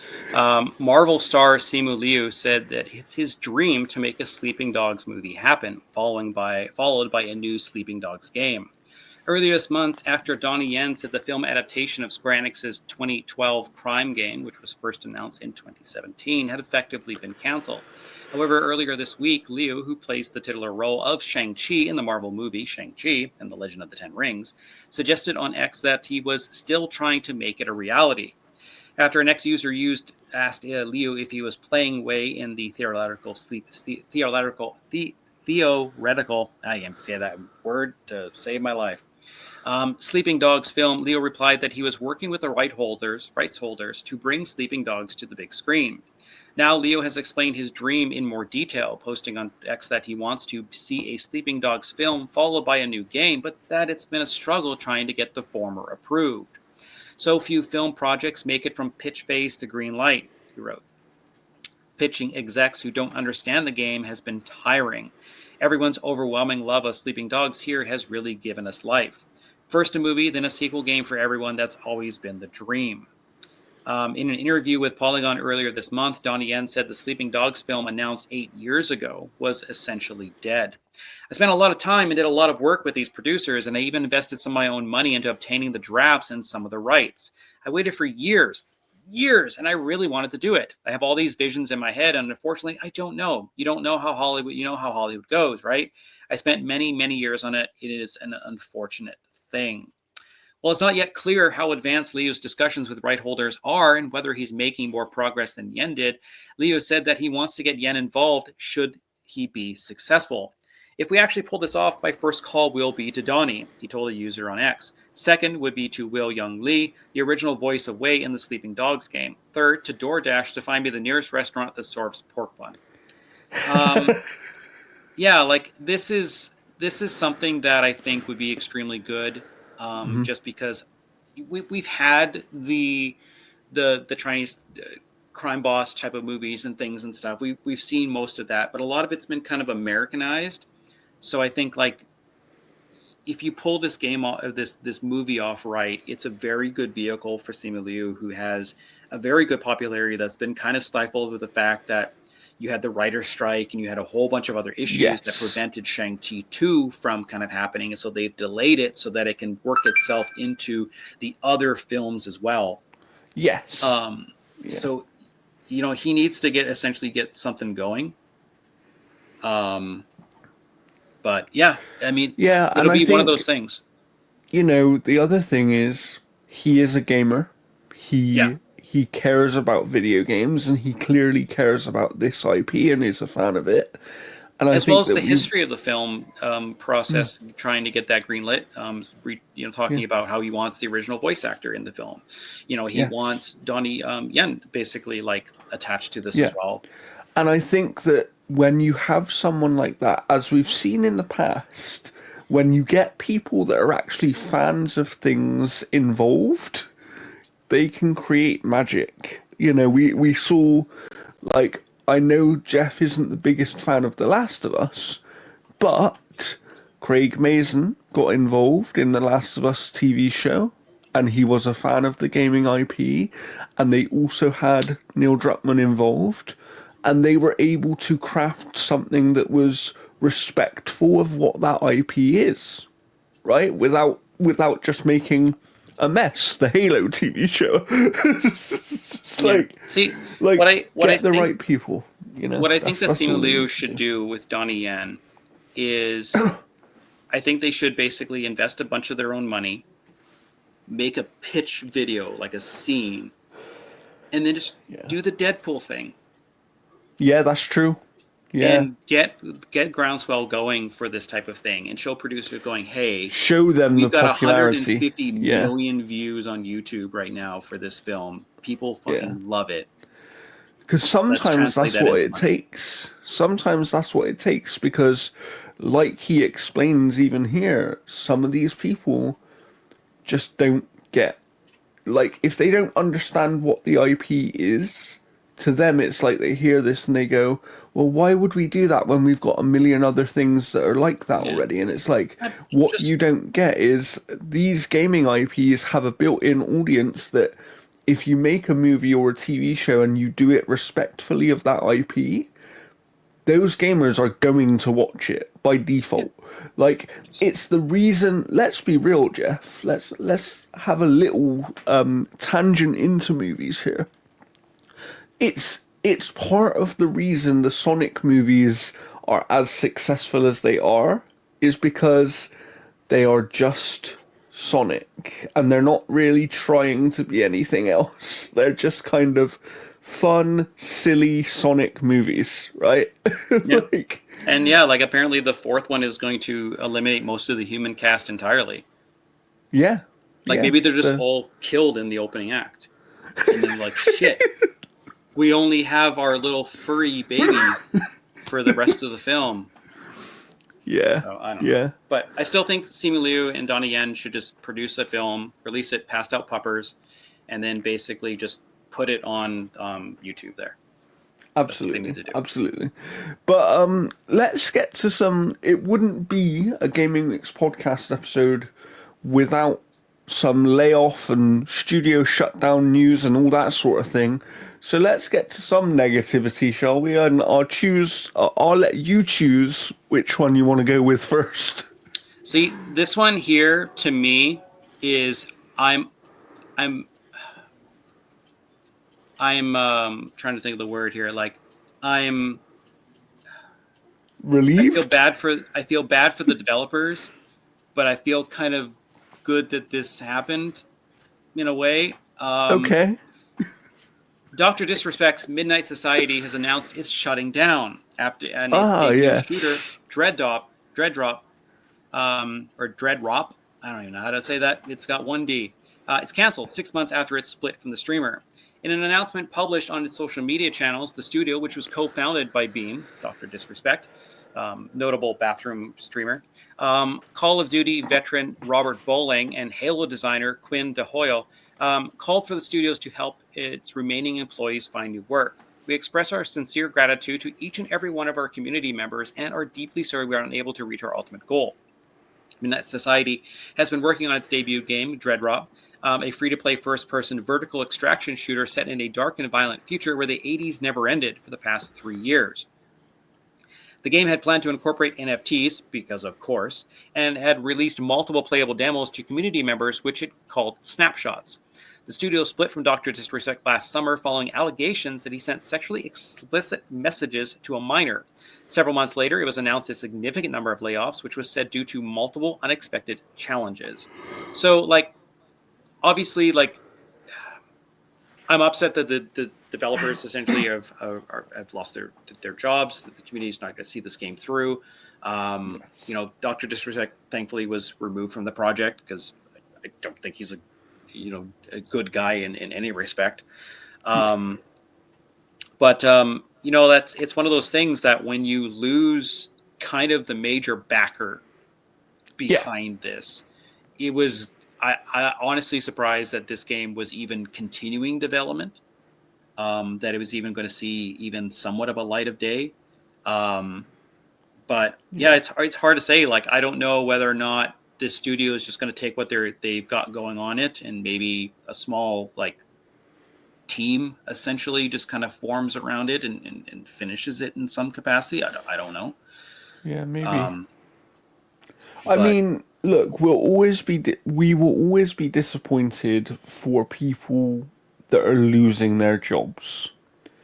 Marvel star Simu Liu said that it's his dream to make a Sleeping Dogs movie happen, followed by a new Sleeping Dogs game. Earlier this month, actor Donnie Yen said the film adaptation of Square Enix's 2012 crime game, which was first announced in 2017, had effectively been canceled. However, earlier this week, Liu, who plays the titular role of Shang-Chi in the Marvel movie Shang-Chi and the Legend of the Ten Rings, suggested on X that he was still trying to make it a reality. After an ex-user asked Liu if he was playing Wei in the theoretical, I can't say that word to save my life, Sleeping Dogs film, Leo replied that he was working with the rights holders to bring Sleeping Dogs to the big screen. Now, Leo has explained his dream in more detail, posting on X that he wants to see a Sleeping Dogs film followed by a new game, but that it's been a struggle trying to get the former approved. So few film projects make it from pitch phase to green light, he wrote. Pitching execs who don't understand the game has been tiring. Everyone's overwhelming love of Sleeping Dogs here has really given us life. First a movie, then a sequel game for everyone. That's always been the dream. In an interview with Polygon earlier this month, Donnie Yen said the Sleeping Dogs film announced 8 years ago was essentially dead. I spent a lot of time and did a lot of work with these producers, and I even invested some of my own money into obtaining the drafts and some of the rights. I waited for years, and I really wanted to do it. I have all these visions in my head, and unfortunately, I don't know. You don't know how Hollywood goes, right? I spent many, many years on it. It is an unfortunate thing. Well, it's not yet clear how advanced Leo's discussions with right holders are and whether he's making more progress than Yen did. Leo said that he wants to get Yen involved should he be successful. If we actually pull this off, my first call will be to Donnie, he told a user on X. Second would be to Will Young Lee, the original voice of Wei in the Sleeping Dogs game. Third, to DoorDash to find me the nearest restaurant that serves pork bun. Yeah, like this is something that I think would be extremely good, just because we've had the Chinese crime boss type of movies and things and stuff. We've seen most of that, but a lot of it's been kind of Americanized. So I think like if you pull this game off, this movie off right, it's a very good vehicle for Simu Liu, who has a very good popularity that's been kind of stifled with the fact that you had the writer's strike and you had a whole bunch of other issues that Yes. prevented Shang-Chi 2 from kind of happening. And so they've delayed it so that it can work itself into the other films as well. Yes. Yeah. So, he needs to essentially get something going. But yeah, I mean, Yeah, and it'll I be one of think, those things. you know, the other thing is he is a gamer. Yeah. He cares about video games and he clearly cares about this IP and is a fan of it. And I As well think as that the we history of the film process, trying to get that greenlit. yeah, Talking about how he wants the original voice actor in the film. He yes. wants Donnie Yen basically like attached to this as Yeah. well. And I think that when you have someone like that, as we've seen in the past, when you get people that are actually fans of things involved, they can create magic You know, we saw, like, I know Jeff isn't the biggest fan of The Last of Us, but Craig Mazin got involved in the Last of Us TV show, and he was a fan of the gaming IP, and they also had Neil Druckmann involved, and they were able to craft something that was respectful of what that IP is, right? Without just making a mess. The Halo TV show. It's Yeah. like See, like what I get the think right people. You know, what I think that that's all Simu they Liu need to should do. do with Donnie Yen is I think they should basically invest a bunch of their own money, make a pitch video, like a scene, and then just Yeah, do the Deadpool thing yeah, that's true. Yeah, and get groundswell going for this type of thing and show producers going, hey, show them the we've got popularity. 150 Yeah, million views on YouTube right now for this film. People yeah. fucking love it. Because Let's sometimes translate that's that what into it money. takes. Sometimes that's what it takes because, like he explains even here, some of these people just don't get, like, if they don't understand what the IP is, to them it's like they hear this and they go, well, why would we do that when we've got a million other things that are like that Yeah. already? And it's like, what Just you don't get is these gaming IPs have a built-in audience that if you make a movie or a TV show and you do it respectfully of that IP, those gamers are going to watch it by yeah. default. Like it's the reason. Let's be real, Jeff. Let's have a little tangent into movies here. It's part of the reason the Sonic movies are as successful as they are is because they are just Sonic and they're not really trying to be anything else. They're just kind of fun, silly Sonic movies, right? Yeah. Like, And yeah, like apparently the fourth one is going to eliminate most of the human cast entirely. yeah, Like yeah. maybe they're just So all killed in the opening act. And then like shit, we only have our little furry babies for the rest of the film. yeah, So I don't know. yeah. But I still think Simu Liu and Donnie Yen should just produce a film, release it, passed out puppers, and then basically just put it on YouTube there. That's what they need Absolutely, to do. absolutely. But let's get to some. It wouldn't be a Gaming Mix podcast episode without some layoff and studio shutdown news and all that sort of thing. So let's get to some negativity, shall we? And I'll choose. I'll let you choose which one you want to go with first. See, this one here to me is I'm I'm I'm trying to think of the word here. Like I'm Relieved? I feel bad for the developers, but I feel kind of good that this happened in a way. Okay. Dr. Disrespect's Midnight Society has announced it's shutting down after and its Ah, debut shooter yes. Or Dreadrop. I don't even know how to say that. It's got one D. It's canceled 6 months after it split from the streamer. In an announcement published on its social media channels, the studio, which was co-founded by Beam, Dr. Disrespect, notable bathroom streamer, Call of Duty veteran Robert Bowling, and Halo designer Quinn DeHoyle, called for the studios to help its remaining employees find new work. We express our sincere gratitude to each and every one of our community members and are deeply sorry we are unable to reach our ultimate goal. Midnight Society has been working on its debut game, Dreadrop, a free-to-play first-person vertical extraction shooter set in a dark and violent future where the 80s never ended for the past 3 years. The game had planned to incorporate NFTs, because of course, and had released multiple playable demos to community members, which it called snapshots. The studio split from Dr. Disrespect last summer following allegations that he sent sexually explicit messages to a minor. Several months later, it was announced a significant number of layoffs, which was said due to multiple unexpected challenges. So, like, obviously, like, I'm upset that the developers essentially have lost their jobs. That the community is not going to see this game through. Dr. Disrespect thankfully was removed from the project because I don't think he's a good guy in any respect. Um, but it's one of those things that when you lose kind of the major backer Yeah. behind this, it was I honestly surprised that this game was even continuing development. that it was even going to see even somewhat of a light of day. But yeah, it's hard to say. Like, I don't know whether or not this studio is just going to take what they've got going on it, and maybe a small like team essentially just kind of forms around it and finishes it in some capacity. I don't know. Yeah, maybe. Um, I but mean, look, we will always be disappointed for people that are losing their jobs.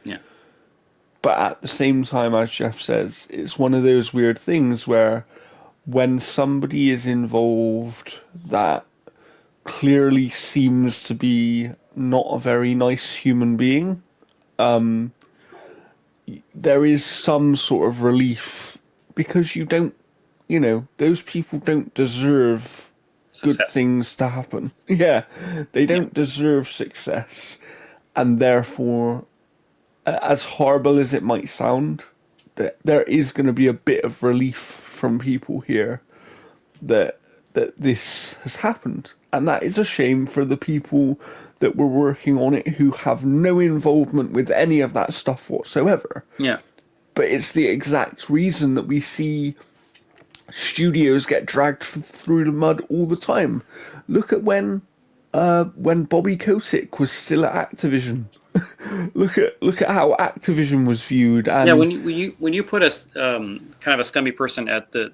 yeah, But at the same time, as Jeff says, it's one of those weird things where when somebody is involved that clearly seems to be not a very nice human being, there is some sort of relief because you don't, those people don't deserve good success. things to happen. Yeah, they Yeah, don't deserve success. And therefore, as horrible as it might sound, there is going to be a bit of relief from people here that this has happened, and that is a shame for the people that were working on it who have no involvement with any of that stuff whatsoever. yeah. But it's the exact reason that we see studios get dragged through the mud all the time. Look at when Bobby Kotick was still at Activision. Look at how Activision was viewed, Yeah, and when you put a kind of a scummy person at the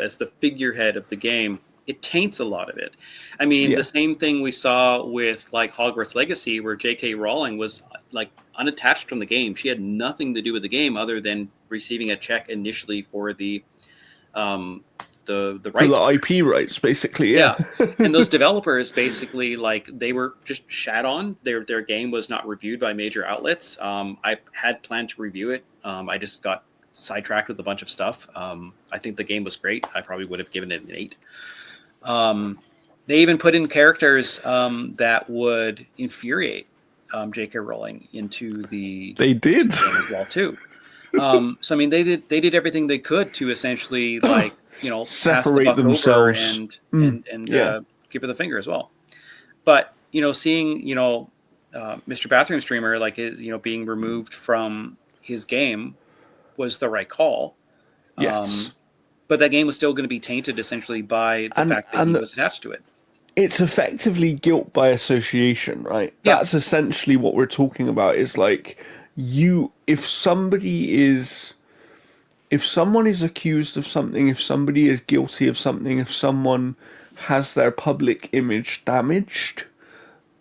as the figurehead of the game, it taints a lot of it. I mean, the yeah, same thing we saw with like Hogwarts Legacy, where J.K. Rowling was like unattached from the game. She had nothing to do with the game other than receiving a check initially for um, the for the rights. IP rights, basically, yeah. Yeah. And those developers basically like they were just shat on. Their game was not reviewed by major outlets. I had planned to review it. I just got sidetracked with a bunch of stuff. I think the game was great. I probably would have given it an 8. They even put in characters that would infuriate J.K. Rowling into the They did. game as well too. So I mean, they did everything they could to essentially like pass the Separate buck over themselves. and Yeah. give her the finger as well. But seeing Mr. Bathroom Streamer like his being removed from his game was the right call. Yes. But that game was still going to be tainted essentially by the And fact that he and was attached to it. it's effectively guilt by association, right? Yeah, That's essentially what we're talking about. Is like you if someone is accused of something, if somebody is guilty of something, if someone has their public image damaged,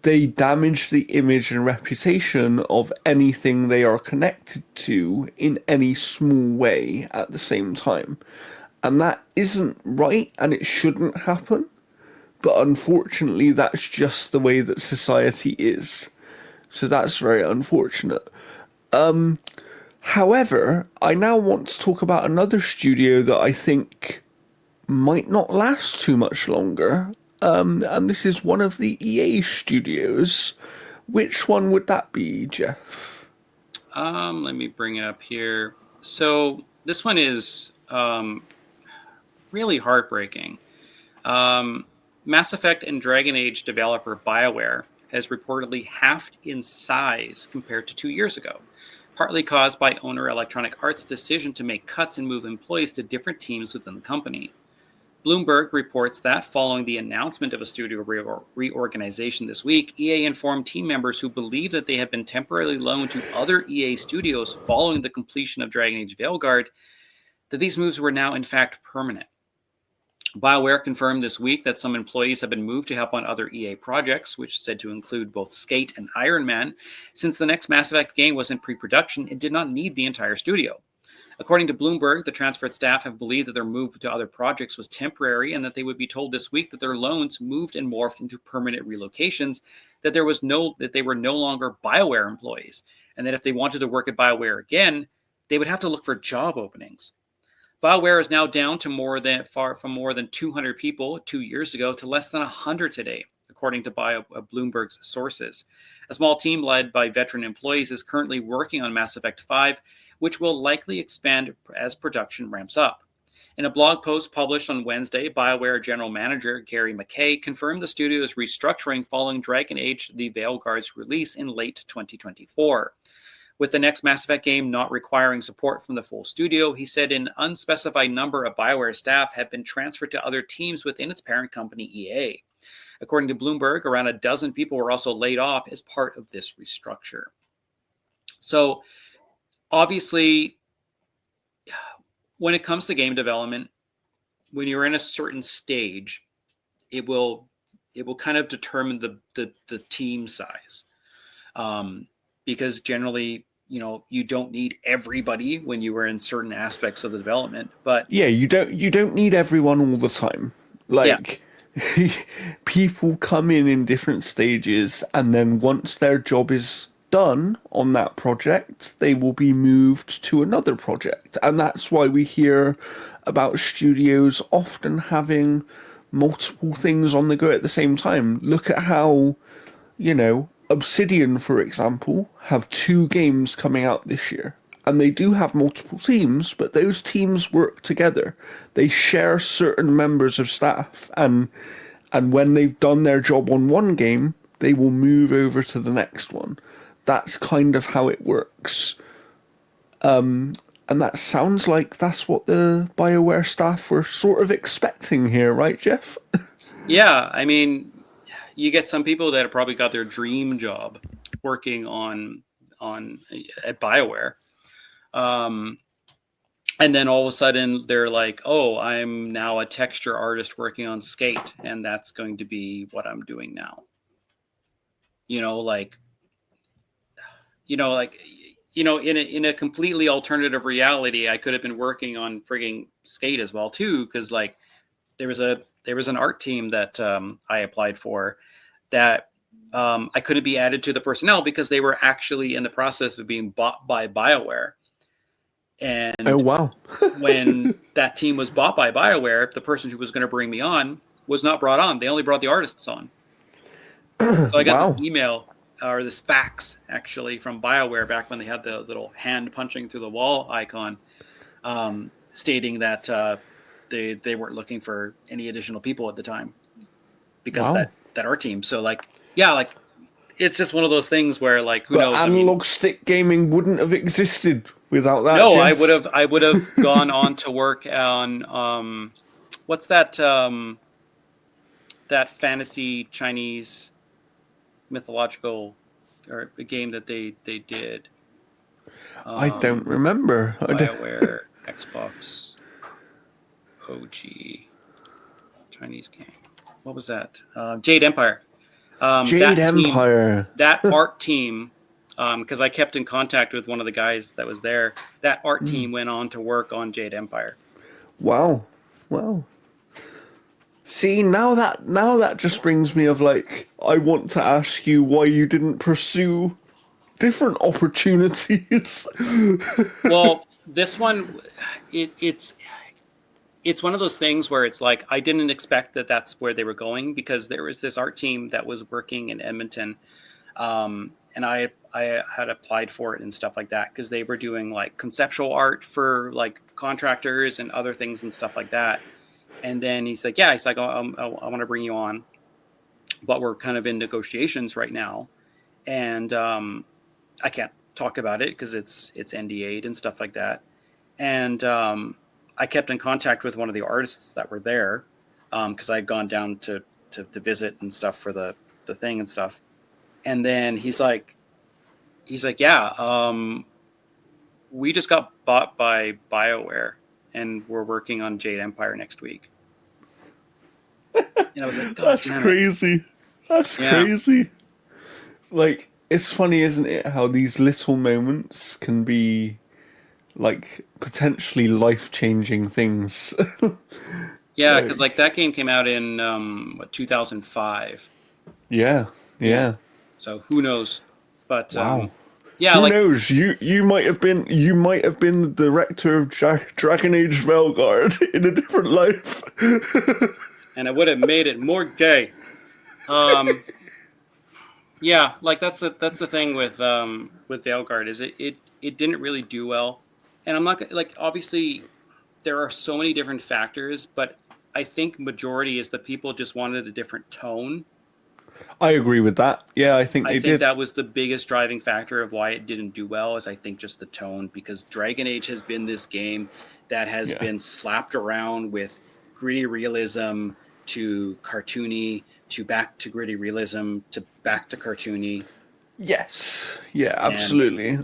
they damage the image and reputation of anything they are connected to in any small way at the same time. And that isn't right and it shouldn't happen. But unfortunately, that's just the way that society is. So that's very unfortunate. However, I now want to talk about another studio that I think might not last too much longer. And this is one of the EA studios. Which one would that be, Jeff? let me bring it up here. So this one is really heartbreaking. Mass Effect and Dragon Age developer BioWare has reportedly halved in size compared to 2 years ago, partly caused by owner Electronic Arts' decision to make cuts and move employees to different teams within the company. Bloomberg reports that following the announcement of a studio reorganization this week, EA informed team members who believe that they had been temporarily loaned to other EA studios following the completion of Dragon Age Veilguard that these moves were now in fact permanent. BioWare confirmed this week that some employees have been moved to help on other EA projects, which is said to include both Skate and Iron Man. Since the next Mass Effect game was in pre-production, it did not need the entire studio. According to Bloomberg, the transferred staff have believed that their move to other projects was temporary and that they would be told this week that their loans moved and morphed into permanent relocations, that they were no longer BioWare employees, and that if they wanted to work at BioWare again, they would have to look for job openings. BioWare is now down to far from more than 200 people 2 years ago to less than 100 today, according to Bloomberg's sources. A small team led by veteran employees is currently working on Mass Effect 5, which will likely expand as production ramps up. In a blog post published on Wednesday, BioWare general manager Gary McKay confirmed the studio is restructuring following Dragon Age: The Veilguard's release in late 2024. With the next Mass Effect game not requiring support from the full studio, he said an unspecified number of BioWare staff have been transferred to other teams within its parent company, EA. According to Bloomberg, around a dozen people were also laid off as part of this restructure. So, obviously, when it comes to game development, when you're in a certain stage, it will kind of determine the team size, because generally, you don't need everybody when you are in certain aspects of the development. But Yeah, you don't need everyone all the time. yeah, Like people come in different stages, and then once their job is done on that project, they will be moved to another project. And that's why we hear about studios often having multiple things on the go at the same time. Look at how, Obsidian, for example, have two games coming out this year. And they do have multiple teams, but those teams work together. They share certain members of staff, and when they've done their job on one game, they will move over to the next one. That's kind of how it works. And that sounds like that's what the BioWare staff were sort of expecting here, right, Jeff? yeah. I mean, you get some people that have probably got their dream job working on at BioWare. And then all of a sudden they're like, oh, I'm now a texture artist working on Skate, and that's going to be what I'm doing now. Like, in a completely alternative reality, I could have been working on frigging Skate as well too, because like there was an art team that I applied for that I couldn't be added to the personnel because they were actually in the process of being bought by BioWare. Oh, And wow. when that team was bought by BioWare, the person who was going to bring me on was not brought on. They only brought the artists on. So I got this Wow. email, or this fax actually, from BioWare back when they had the little hand punching through the wall icon, stating that they weren't looking for any additional people at the time because Wow. that art team. So like, yeah, like it's just one of those things where like, who But knows? I mean, analog stick gaming wouldn't have existed without that, no, Jeff. I would have gone on to work on what's that fantasy Chinese mythological or a game that they did. I don't remember. BioWare Xbox OG Chinese game. What was that? Jade Empire. Jade Empire. That art team, because I kept in contact with one of the guys that was there. That art team went on to work on Jade Empire. Wow. Wow. See, now that just brings me of like, I want to ask you why you didn't pursue different opportunities. Well, this one, it's one of those things where it's like I didn't expect that that's where they were going, because there was this art team that was working in Edmonton, and I had applied for it and stuff like that because they were doing like conceptual art for like contractors and other things and stuff like that. And then he's like, oh, I want to bring you on, but we're kind of in negotiations right now, and I can't talk about it because it's NDA'd and stuff like that. And I kept in contact with one of the artists that were there because I'd gone down to visit and stuff for the thing and stuff. And then he's like, yeah, we just got bought by BioWare and we're working on Jade Empire next week. And I was like, God, That's damn it. crazy. That's crazy. Like, it's funny, isn't it, how these little moments can be like potentially life-changing things. Yeah, because like that game came out in 2005. Yeah, yeah. So who knows? But Wow. yeah, Who like knows? You might have been the director of Dragon Age Velgard in a different life. and it would have made it more gay. Yeah, like that's the thing with Veilguard is it didn't really do well, and I'm not like obviously there are so many different factors, but I think majority is that people just wanted a different tone. I agree with that. Yeah, I think I they think did. that was the biggest driving factor of why it didn't do well, is I think just the tone, because Dragon Age has been this game that has Yeah. been slapped around with gritty realism to cartoony to back to gritty realism to back to cartoony. Yes. Yeah, And absolutely.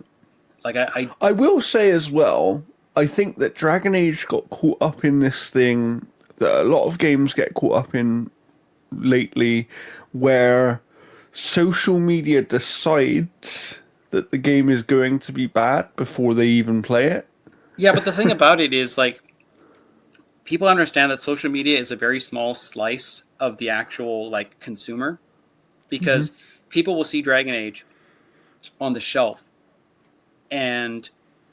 like I I will say as well, I think that Dragon Age got caught up in this thing that a lot of games get caught up in lately, where social media decides that the game is going to be bad before they even play it. yeah, but the thing about it is like people understand that social media is a very small slice of the actual like consumer, because people will see Dragon Age on the shelf and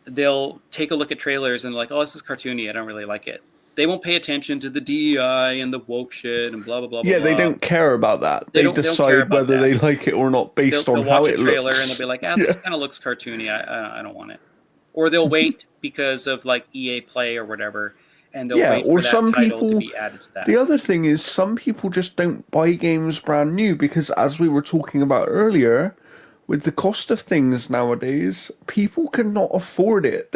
they'll take a look at trailers and like, oh, this is cartoony. I don't really like it. They won't pay attention to the DEI and the woke shit and blah blah blah blah Yeah, they blah. don't care about that. They don't care Decide about whether that. they like it or not based on They'll how watch a it trailer and they'll looks. be like, ah, Yeah. this kind of looks cartoony. I don't want it. Or they'll wait because of like EA Play or whatever, and they'll Yeah, wait or for that some title to people. be added to The that. other thing is, some people just don't buy games brand new because, as we were talking about earlier, with the cost of things nowadays, people cannot afford it.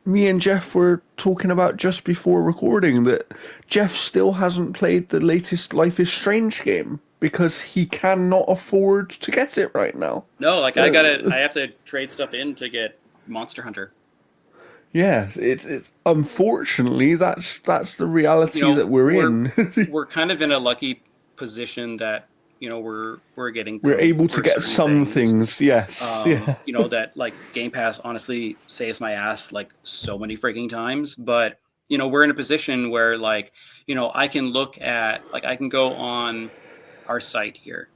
Me and Jeff were talking about just before recording that Jeff still hasn't played the latest Life is Strange game because he cannot afford to get it right now. No, like Uh, I have to trade stuff in to get Monster Hunter. yeah, it's unfortunately that's the You reality that know, we're in. we're kind of in a lucky position that we're getting We're codes able to for get certain some things. things, yes, yeah. That like Game Pass honestly saves my ass like so many freaking times. But we're in a position where like I can look at like I can go on our site here.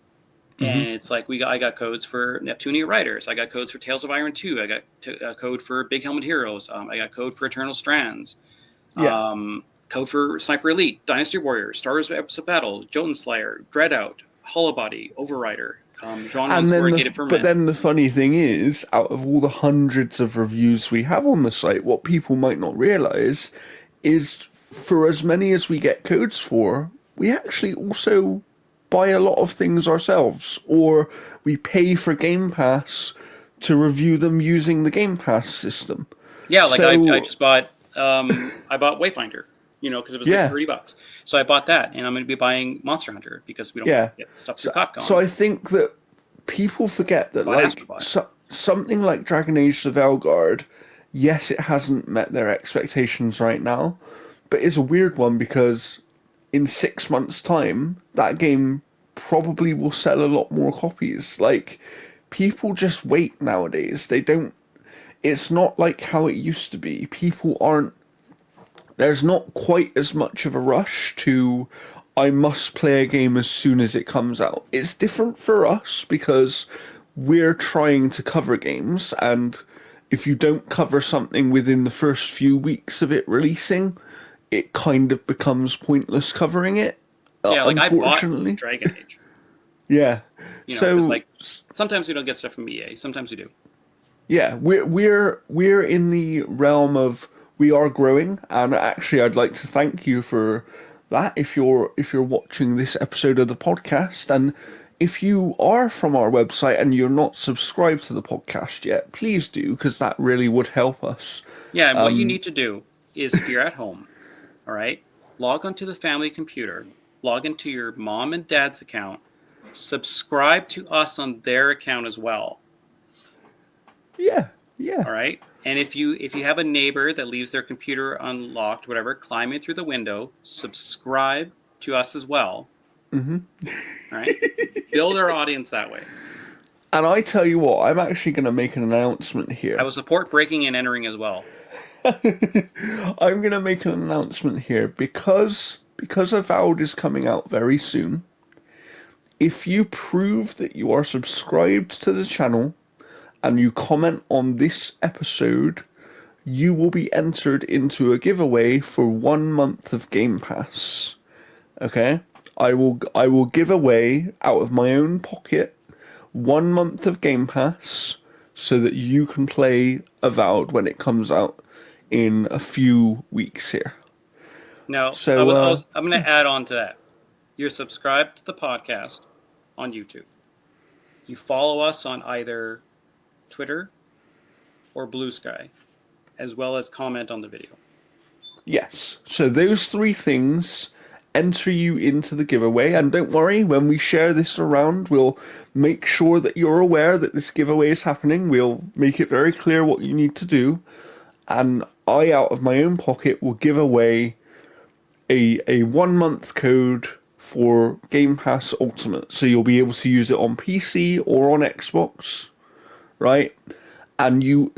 And it's like I got codes for Neptunia Riders. I got codes for Tales of Iron 2. I got a code for Big Helmet Heroes. I got code for Eternal Strands. Yeah. Code for Sniper Elite, Dynasty Warriors, Star Wars Episode Battle, Jotun Slayer, Dreadout, Hollow Overrider. Jean And wants then Corrugated but Ferment. then the funny thing is, out of all the hundreds of reviews we have on the site, what people might not realize is for as many as we get codes for, we actually also buy a lot of things ourselves, or we pay for Game Pass to review them using the Game Pass system. Yeah, like I So just bought I bought Wayfinder, because it was like yeah, $30. So I bought that, and I'm going to be buying Monster Hunter because we don't yeah. get stuff through So Capcom. I think that people forget that Bought like Astrobot. something like Dragon Age the Veilguard, yes, it hasn't met their expectations right now, but it's a weird one because in 6 months' time, that game probably will sell a lot more copies. Like, people just wait nowadays. They don't. It's not like how it used to be. People aren't. There's not quite as much of a rush to. I must play a game as soon as it comes out. It's different for us because we're trying to cover games, and if you don't cover something within the first few weeks of it releasing, it kind of becomes pointless covering it, Yeah, like I bought unfortunately. Dragon Age, Yeah. because So like sometimes we don't get stuff from EA, sometimes we do. yeah, we're in the realm of we are growing, and actually, I'd like to thank you for that. If you're watching this episode of the podcast, and if you are from our website and you're not subscribed to the podcast yet, please do because that really would help us. Yeah, and what you need to do is if you're at home, all right, log onto the family computer, log into your mom and dad's account, subscribe to us on their account as well. Yeah, yeah, All right. And if you have a neighbor that leaves their computer unlocked, whatever, climb in through the window, subscribe to us as well. Mm-hmm. All right. Build our audience that way. and I tell you what, I'm actually going to make an announcement I here. will support breaking and entering as well. I'm going to make an announcement here because Avowed is coming out very soon. If you prove that you are subscribed to the channel and you comment on this episode, you will be entered into a giveaway for 1 month of Game Pass. Okay? I will give away out of my own pocket 1 month of Game Pass so that you can play Avowed when it comes out. in a few weeks here. Now, So, I'm going to add on to that. You're subscribed to the podcast on YouTube. You follow us on either Twitter or Blue Sky, as well as comment on the video. yes. So those three things enter you into the giveaway. And don't worry, when we share this around, we'll make sure that you're aware that this giveaway is happening. We'll make it very clear what you need to do. And I, out of my own pocket, will give away a 1 month code for Game Pass Ultimate. So you'll be able to use it on PC or on Xbox, right? And you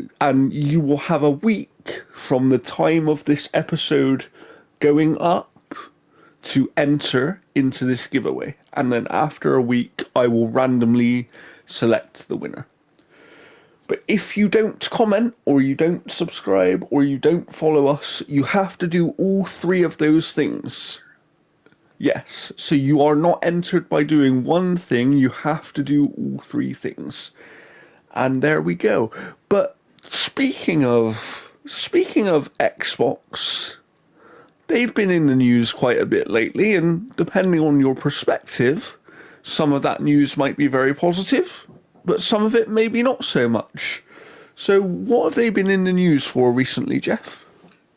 will have a week from the time of this episode going up to enter into this giveaway. And then after a week, I will randomly select the winner. But if you don't comment, or you don't subscribe, or you don't follow us, you have to do all three of those things. Yes, so you are not entered by doing one thing, you have to do all three things. And there we go. But speaking of Xbox, they've been in the news quite a bit lately, and depending on your perspective, some of that news might be very positive, but some of it maybe not so much. So what have they been in the news for recently, Jeff?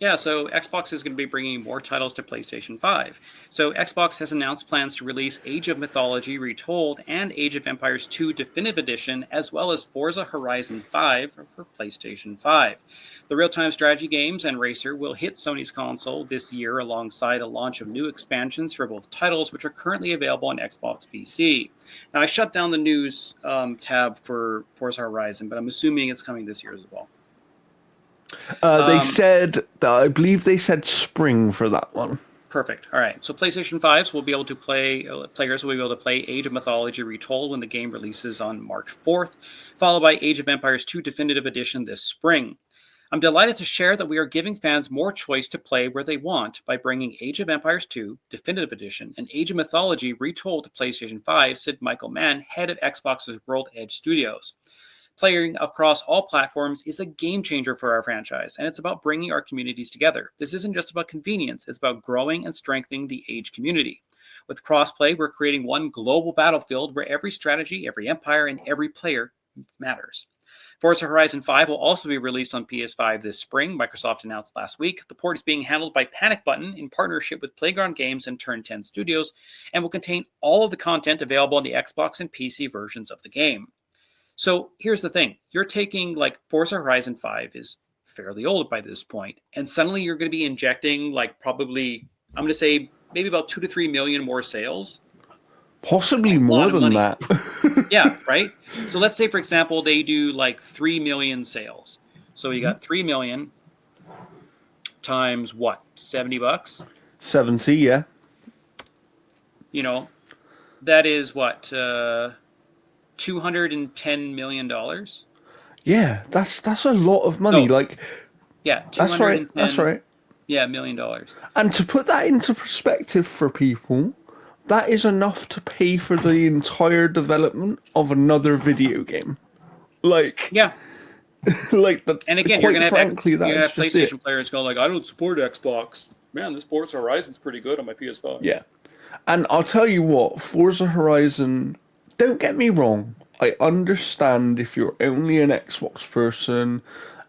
Yeah, so Xbox is going to be bringing more titles to PlayStation 5. So Xbox has announced plans to release Age of Mythology Retold and Age of Empires 2 Definitive Edition, as well as Forza Horizon 5 for PlayStation 5. The real-time strategy games and racer will hit Sony's console this year alongside a launch of new expansions for both titles, which are currently available on Xbox PC. Now, I shut down the news tab for Forza Horizon, but I'm assuming it's coming this year as well. They said, I believe they said spring for that one. Perfect. All right. So PlayStation 5s will be able to players will be able to play Age of Mythology Retold when the game releases on March 4th, followed by Age of Empires 2 Definitive Edition this spring. I'm delighted to share that we are giving fans more choice to play where they want by bringing Age of Empires 2 Definitive Edition and Age of Mythology Retold to PlayStation 5, said Michael Mann, head of Xbox's World Edge Studios. Playing across all platforms is a game changer for our franchise, and it's about bringing our communities together. This isn't just about convenience, it's about growing and strengthening the Age community. With crossplay, we're creating one global battlefield where every strategy, every empire, and every player matters. Forza Horizon 5 will also be released on PS5 this spring, Microsoft announced last week. The port is being handled by Panic Button in partnership with Playground Games and Turn 10 Studios, and will contain all of the content available on the Xbox and PC versions of the game. So here's the thing. You're taking, like, Forza Horizon 5 is fairly old by this point, and suddenly you're going to be injecting, like, probably, I'm going to say, maybe about 2 to 3 million more sales. Possibly more than that. Yeah, right? So let's say, for example, they do, like, 3 million sales. So you got 3 million times what? $70? 70, yeah. You know, that is what? $210 million? Yeah, that's a lot of money. No. Like, Yeah, that's right. That's right. Yeah, $1 million. And to put that into perspective for people, that is enough to pay for the entire development of another video game. Like, Yeah. like the. And again, quite you're frankly, gonna have that's just it. PlayStation players go like, I don't support Xbox. Man, this Forza Horizon's pretty good on my PS5. Yeah, and I'll tell you what, Forza Horizon. Don't get me wrong. I understand if you're only an Xbox person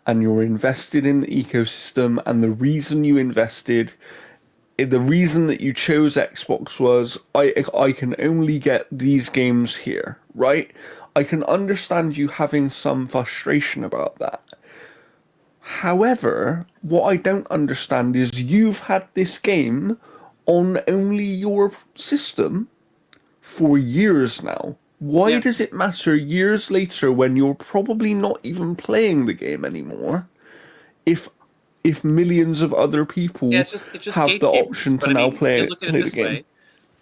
and you're invested in the ecosystem, and the reason you invested, the reason that you chose Xbox was I can only get these games here, right? I can understand you having some frustration about that. However, what I don't understand is you've had this game on only your system for years now. Why Yeah. does it matter years later when you're probably not even playing the game anymore if millions of other people Yeah, it's just have the gatekeepers. option But to I now mean, you play look at it play the this game? way: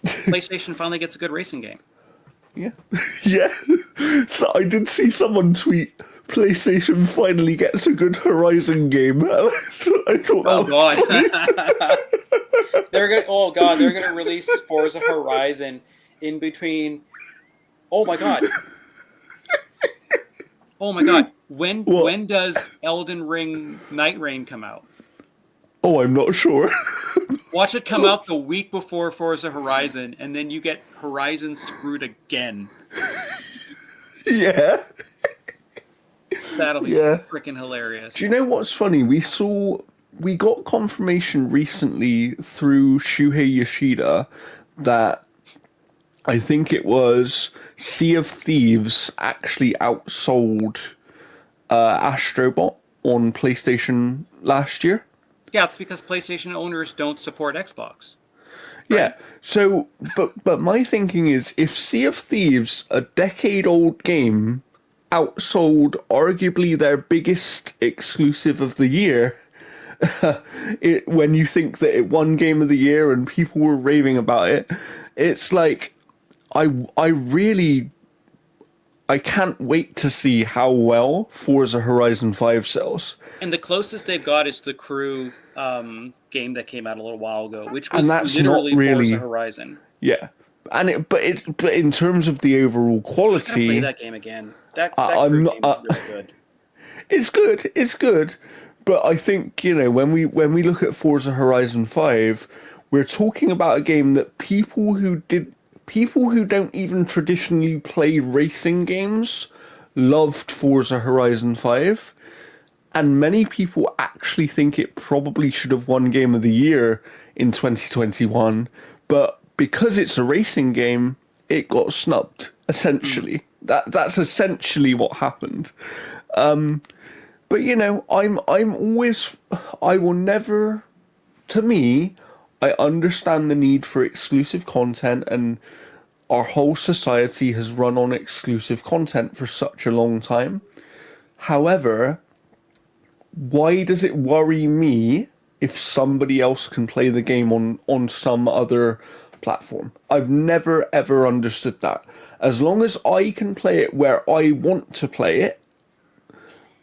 PlayStation finally gets a good racing game. Yeah. Yeah. So I did see someone tweet PlayStation finally gets a good Horizon game. I thought Oh that was god, they're gonna release Forza Horizon in between. Oh my god. Oh my god. When What? when does Elden Ring Night Rain come out? Oh, I'm not sure. Watch it come out the week before Forza Horizon, and then you get Horizon screwed again. Yeah. That'll be Yeah. freaking hilarious. Do you know what's funny? We got confirmation recently through Shuhei Yoshida that I think it was Sea of Thieves actually outsold Astrobot on PlayStation last year. Yeah, it's because PlayStation owners don't support Xbox, Yeah. right? So, but my thinking is, if Sea of Thieves, a decade-old game, outsold arguably their biggest exclusive of the year, when you think that it won Game of the Year and people were raving about it, it's like I really I can't wait to see how well Forza Horizon 5 sells. And the closest they've got is the Crew game that came out a little while ago, which And was that's not literally Forza really, Horizon. yeah. But in terms of the overall I gotta play quality, that game again. That I'm Crew not. game was really good. It's good. It's good. But I think, when we look at Forza Horizon 5, we're talking about a game that people who don't even traditionally play racing games loved Forza Horizon 5, and many people actually think it probably should have won Game of the Year in 2021, but because it's a racing game, it got snubbed, Mm. essentially. That's essentially what happened. But I'm always, I will never, to me, I understand the need for exclusive content, and our whole society has run on exclusive content for such a long time. However, why does it worry me if somebody else can play the game on some other platform? I've never ever understood that. As long as I can play it where I want to play it,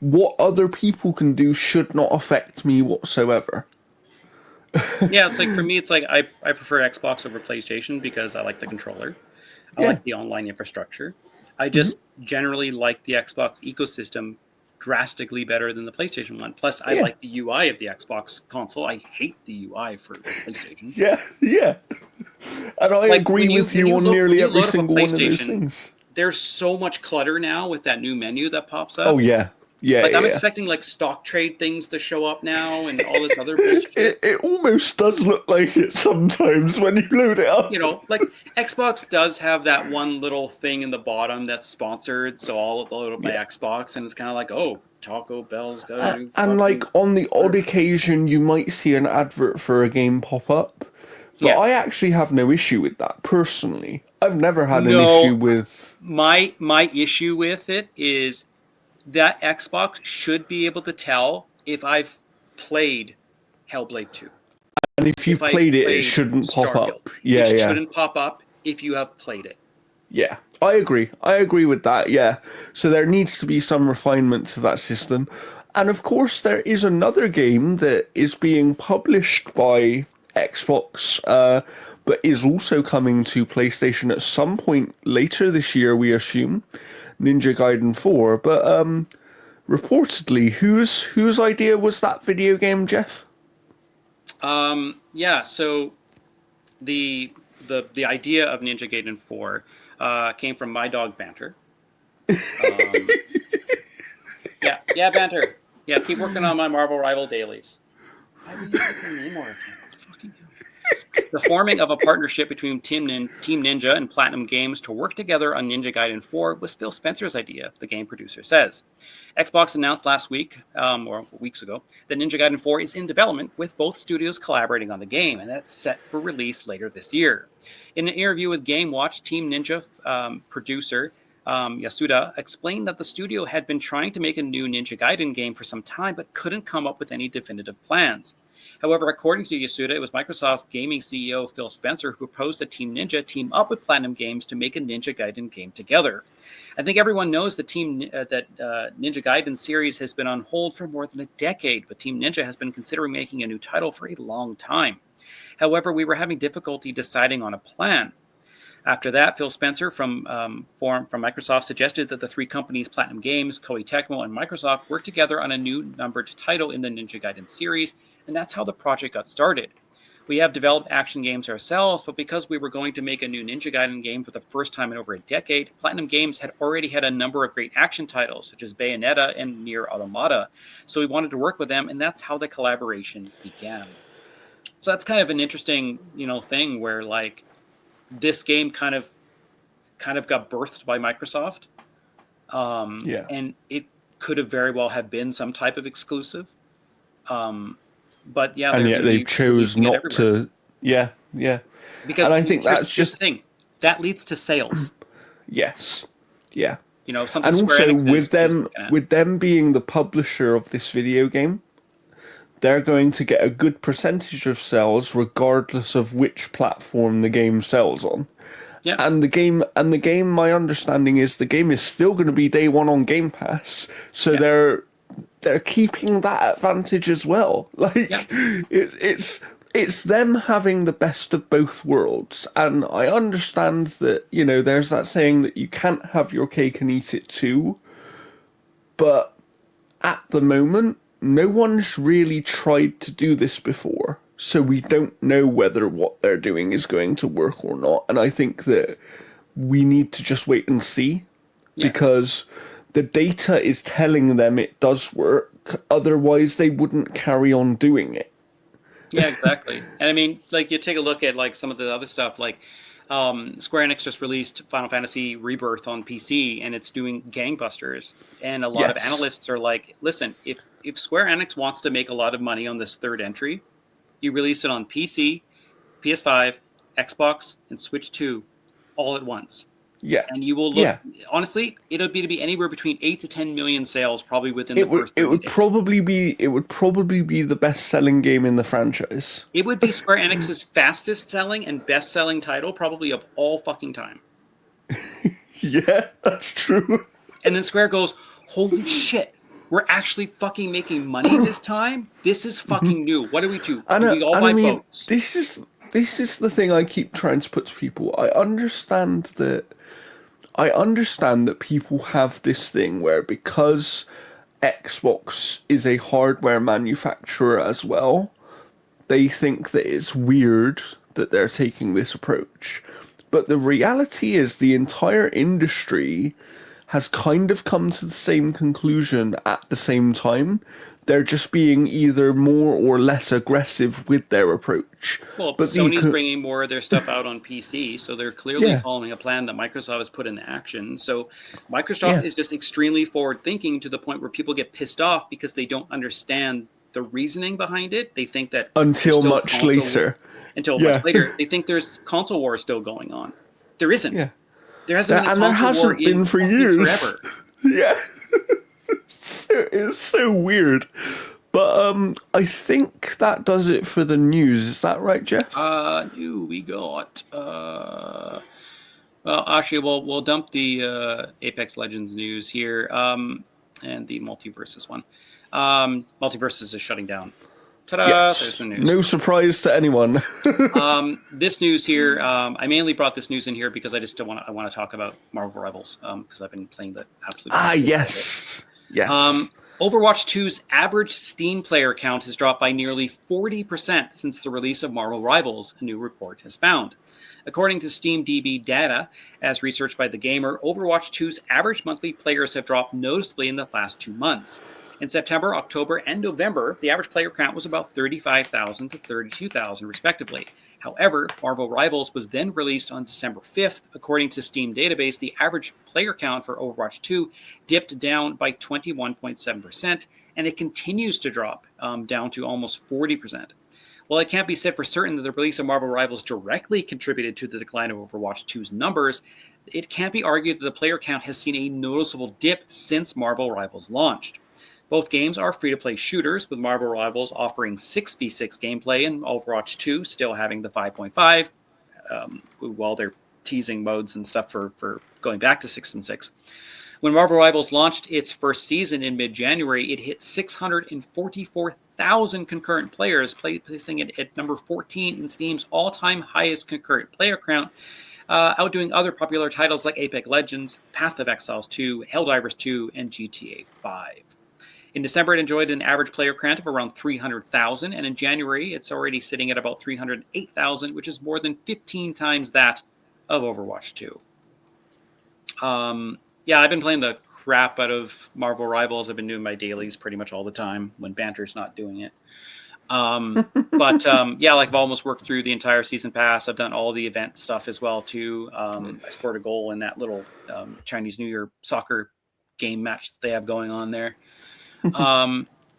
what other people can do should not affect me whatsoever. Yeah, it's like for me, it's like I prefer Xbox over PlayStation because I like the controller. I Yeah. like the online infrastructure. I just generally like the Xbox ecosystem drastically better than the PlayStation one. Plus, I Yeah. like the UI of the Xbox console. I hate the UI for the PlayStation. Yeah. Yeah. And I Like agree with when you you on look when nearly you every load up a single one of those PlayStation, things. there's so much clutter now with that new menu that pops Oh up. yeah. Yeah, Like I'm yeah. expecting like stock trade things to show up now and all this other bullshit. It almost does look like it sometimes when you load it up. Like Xbox does have that one little thing in the bottom that's sponsored, so I'll load up my Yeah. Xbox, and it's kind of like, oh, Taco Bell's got a new And like fucking on the odd burger. occasion, you might see an advert for a game pop up, but Yeah, I actually have no issue with that personally. I've never had an issue no, with, my issue with it is that Xbox should be able to tell if I've played Hellblade 2, and if if you've I've played it, it played shouldn't pop Starfield. up. It Yeah, yeah, shouldn't pop up if you have played it. yeah. I agree. I agree with that. Yeah. So there needs to be some refinement to that system, and of course there is another game that is being published by Xbox, but is also coming to PlayStation at some point later this year. We assume Ninja Gaiden 4, but reportedly, whose idea was that video game, Jeff? Yeah, so the idea of Ninja Gaiden 4 came from my dog Banter. Um, yeah, yeah, Banter. Yeah, keep working on my Marvel Rival dailies. Why will you take your name out of that? Fucking hell. The forming of a partnership between Team Ninja and Platinum Games to work together on Ninja Gaiden 4 was Phil Spencer's idea, the game producer says. Xbox announced last week, or weeks ago, that Ninja Gaiden 4 is in development with both studios collaborating on the game, and that's set for release later this year. In an interview with Game Watch, Team Ninja producer Yasuda explained that the studio had been trying to make a new Ninja Gaiden game for some time, but couldn't come up with any definitive plans. However, according to Yasuda, it was Microsoft gaming CEO Phil Spencer who proposed that Team Ninja team up with Platinum Games to make a Ninja Gaiden game together. I think everyone knows that Ninja Gaiden series has been on hold for more than a decade, but Team Ninja has been considering making a new title for a long time. However, we were having difficulty deciding on a plan. After that, Phil Spencer from Microsoft suggested that the three companies, Platinum Games, Koei Tecmo, and Microsoft, work together on a new numbered title in the Ninja Gaiden series And that's how the project got started. We have developed action games ourselves, but because we were going to make a new Ninja Gaiden game for the first time in over a decade, Platinum Games had already had a number of great action titles, such as Bayonetta and Nier Automata. So we wanted to work with them, and that's how the collaboration began. So that's kind of an interesting, thing where like this game kind of got birthed by Microsoft, Yeah. and it could have very well have been some type of exclusive. But yeah, And they're yet going to they be chose releasing it not everywhere. to. Yeah, yeah. And Because I think that's here's the just, thing, that leads to sales. yes. Yeah. Something And Square also Enix is looking at. with them being the publisher of this video game, they're going to get a good percentage of sales regardless of which platform the game sells on. Yeah, And the game, my understanding is the game is still going to be day one on Game Pass, so yeah, they're keeping that advantage as well. yeah, Like it's them having the best of both worlds. And I understand that, there's that saying that you can't have your cake and eat it too, but at the moment, no one's really tried to do this before. So we don't know whether what they're doing is going to work or not. And I think that we need to just wait and see, yeah. because the data is telling them it does work. Otherwise, they wouldn't carry on doing it. Yeah, exactly. And I mean, like, you take a look at like some of the other stuff, like Square Enix just released Final Fantasy Rebirth on PC, and it's doing gangbusters. And a lot of Yes. analysts are like, listen, if Square Enix wants to make a lot of money on this third entry, you release it on PC, PS5, Xbox, and Switch 2 all at once. Yeah. And you will look, Yeah. honestly, it'll be to be anywhere between 8 to 10 million sales probably within the It would first it 30 would days. probably be the best selling game in the franchise. It would be Square Enix's fastest selling and best selling title probably of all fucking time. Yeah, that's true. And then Square goes, holy shit, we're actually fucking making money this time? This is fucking new. What do we do? Do we all And buy I mean, boats? this is the thing I keep trying to put to people. I understand that people have this thing where, because Xbox is a hardware manufacturer as well, they think that it's weird that they're taking this approach. But the reality is the entire industry has kind of come to the same conclusion at the same time. They're just being either more or less aggressive with their approach. Well, But Sony's bringing more of their stuff out on PC, so they're clearly yeah, following a plan that Microsoft has put into action. So Microsoft yeah. is just extremely forward thinking to the point where people get pissed off because they don't understand the reasoning behind it. They think that there's Until still much later. until Yeah. much later. They think there's console war still going on. There isn't. Yeah. There hasn't been a And there console war hasn't been in for fucking years. forever. Yeah. It's so weird. But I think that does it for the news. Is that right, Jeff? New we got. Well, actually, we'll dump the Apex Legends news here, and the Multiverses one. Multiverses is shutting down. Ta-da! There's the news. No surprise to anyone. This news here, I mainly brought this news in here because I just want to talk about Marvel Rivals, because I've been playing the absolute. Yes. Yes. Overwatch 2's average Steam player count has dropped by nearly 40% since the release of Marvel Rivals, a new report has found. According to SteamDB data, as researched by The Gamer, Overwatch 2's average monthly players have dropped noticeably in the last 2 months. In September, October, and November, the average player count was about 35,000 to 32,000, respectively. However, Marvel Rivals was then released on December 5th. According to Steam database, the average player count for Overwatch 2 dipped down by 21.7%, and it continues to drop down to almost 40%. While it can't be said for certain that the release of Marvel Rivals directly contributed to the decline of Overwatch 2's numbers, it can't be argued that the player count has seen a noticeable dip since Marvel Rivals launched. Both games are free-to-play shooters, with Marvel Rivals offering 6v6 gameplay and Overwatch 2 still having the 5.5, while they're teasing modes and stuff for going back to 6 and 6. When Marvel Rivals launched its first season in mid-January, it hit 644,000 concurrent players, placing it at number 14 in Steam's all-time highest concurrent player count, outdoing other popular titles like Apex Legends, Path of Exiles 2, Helldivers 2, and GTA 5. In December, it enjoyed an average player count of around 300,000, and in January, it's already sitting at about 308,000, which is more than 15 times that of Overwatch 2. Yeah, I've been playing the crap out of Marvel Rivals. I've been doing my dailies pretty much all the time when Banter's not doing it. But yeah, like I've almost worked through the entire season pass. I've done all the event stuff as well too. I scored a goal in that little Chinese New Year soccer game match that they have going on there.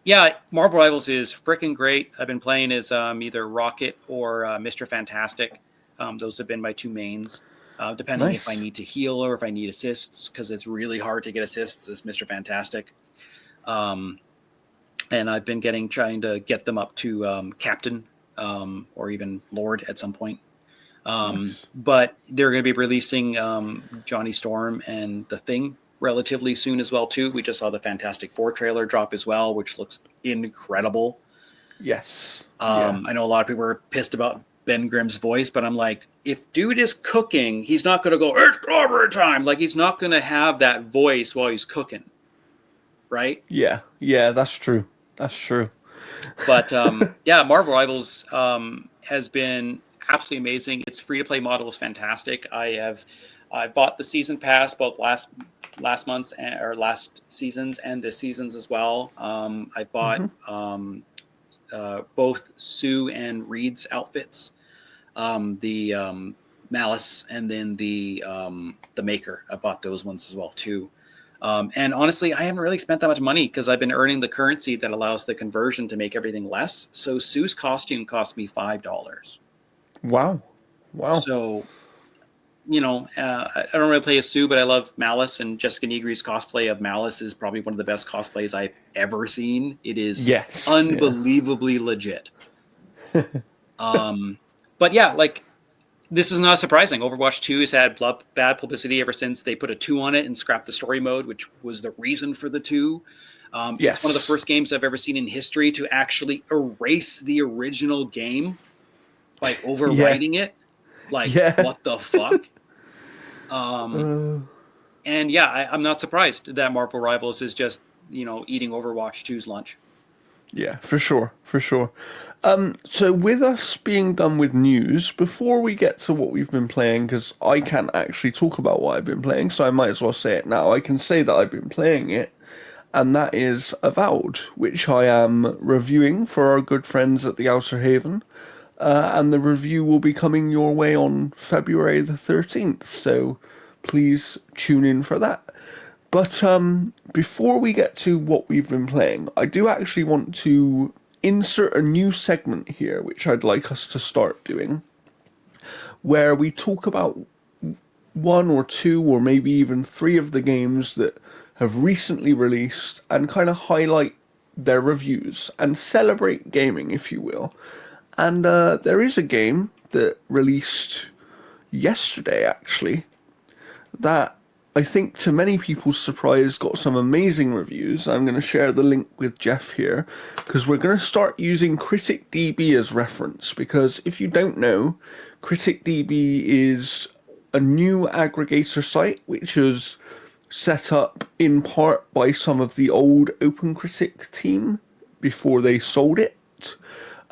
Yeah, Marvel Rivals is freaking great. I've been playing as either Rocket or Mr. Fantastic. Those have been my two mains. Depending if I need to heal or if I need assists, because it's really hard to get assists as Mr. Fantastic. And I've been trying to get them up to Captain or even Lord at some point. But they're going to be releasing Johnny Storm and The Thing relatively soon as well too. We just saw the Fantastic Four trailer drop as well, which looks incredible. Yes. I know a lot of people are pissed about Ben Grimm's voice, but I'm like, if dude is cooking, he's not going to go, it's clobber time. Like, he's not going to have that voice while he's cooking. Right? Yeah, that's true. That's true. But yeah, Marvel Rivals has been absolutely amazing. Its free-to-play model is fantastic. I bought the season pass both last month's or last seasons and this season's as well. I bought both Sue and Reed's outfits, the Malice and then the Maker. I bought those ones as well too. And honestly, I haven't really spent that much money because I've been earning the currency that allows the conversion to make everything less. So Sue's costume cost me $5. Wow. So, you know, I don't really play as Sue, but I love Malice, and Jessica Nigri's cosplay of Malice is probably one of the best cosplays I've ever seen. It is unbelievably legit. But yeah, like, this is not surprising. Overwatch 2 has had bad publicity ever since they put a 2 on it and scrapped the story mode, which was the reason for the 2. It's one of the first games I've ever seen in history to actually erase the original game by overwriting it. Like, what the fuck? And yeah, I'm not surprised that Marvel Rivals is just, eating Overwatch 2's lunch. Yeah, for sure. So with us being done with news, before we get to what we've been playing, because I can't actually talk about what I've been playing, so I might as well say it now. I can say that I've been playing it, and that is Avowed, which I am reviewing for our good friends at the Outer Haven. And the review will be coming your way on February the 13th, so please tune in for that. But before we get to what we've been playing, I do actually want to insert a new segment here, which I'd like us to start doing, where we talk about one or two or maybe even three of the games that have recently released and kind of highlight their reviews and celebrate gaming, if you will. And there is a game that released yesterday, actually, that I think to many people's surprise got some amazing reviews. I'm going to share the link with Jeff here because we're going to start using CriticDB as reference, because if you don't know, CriticDB is a new aggregator site which was set up in part by some of the old OpenCritic team before they sold it.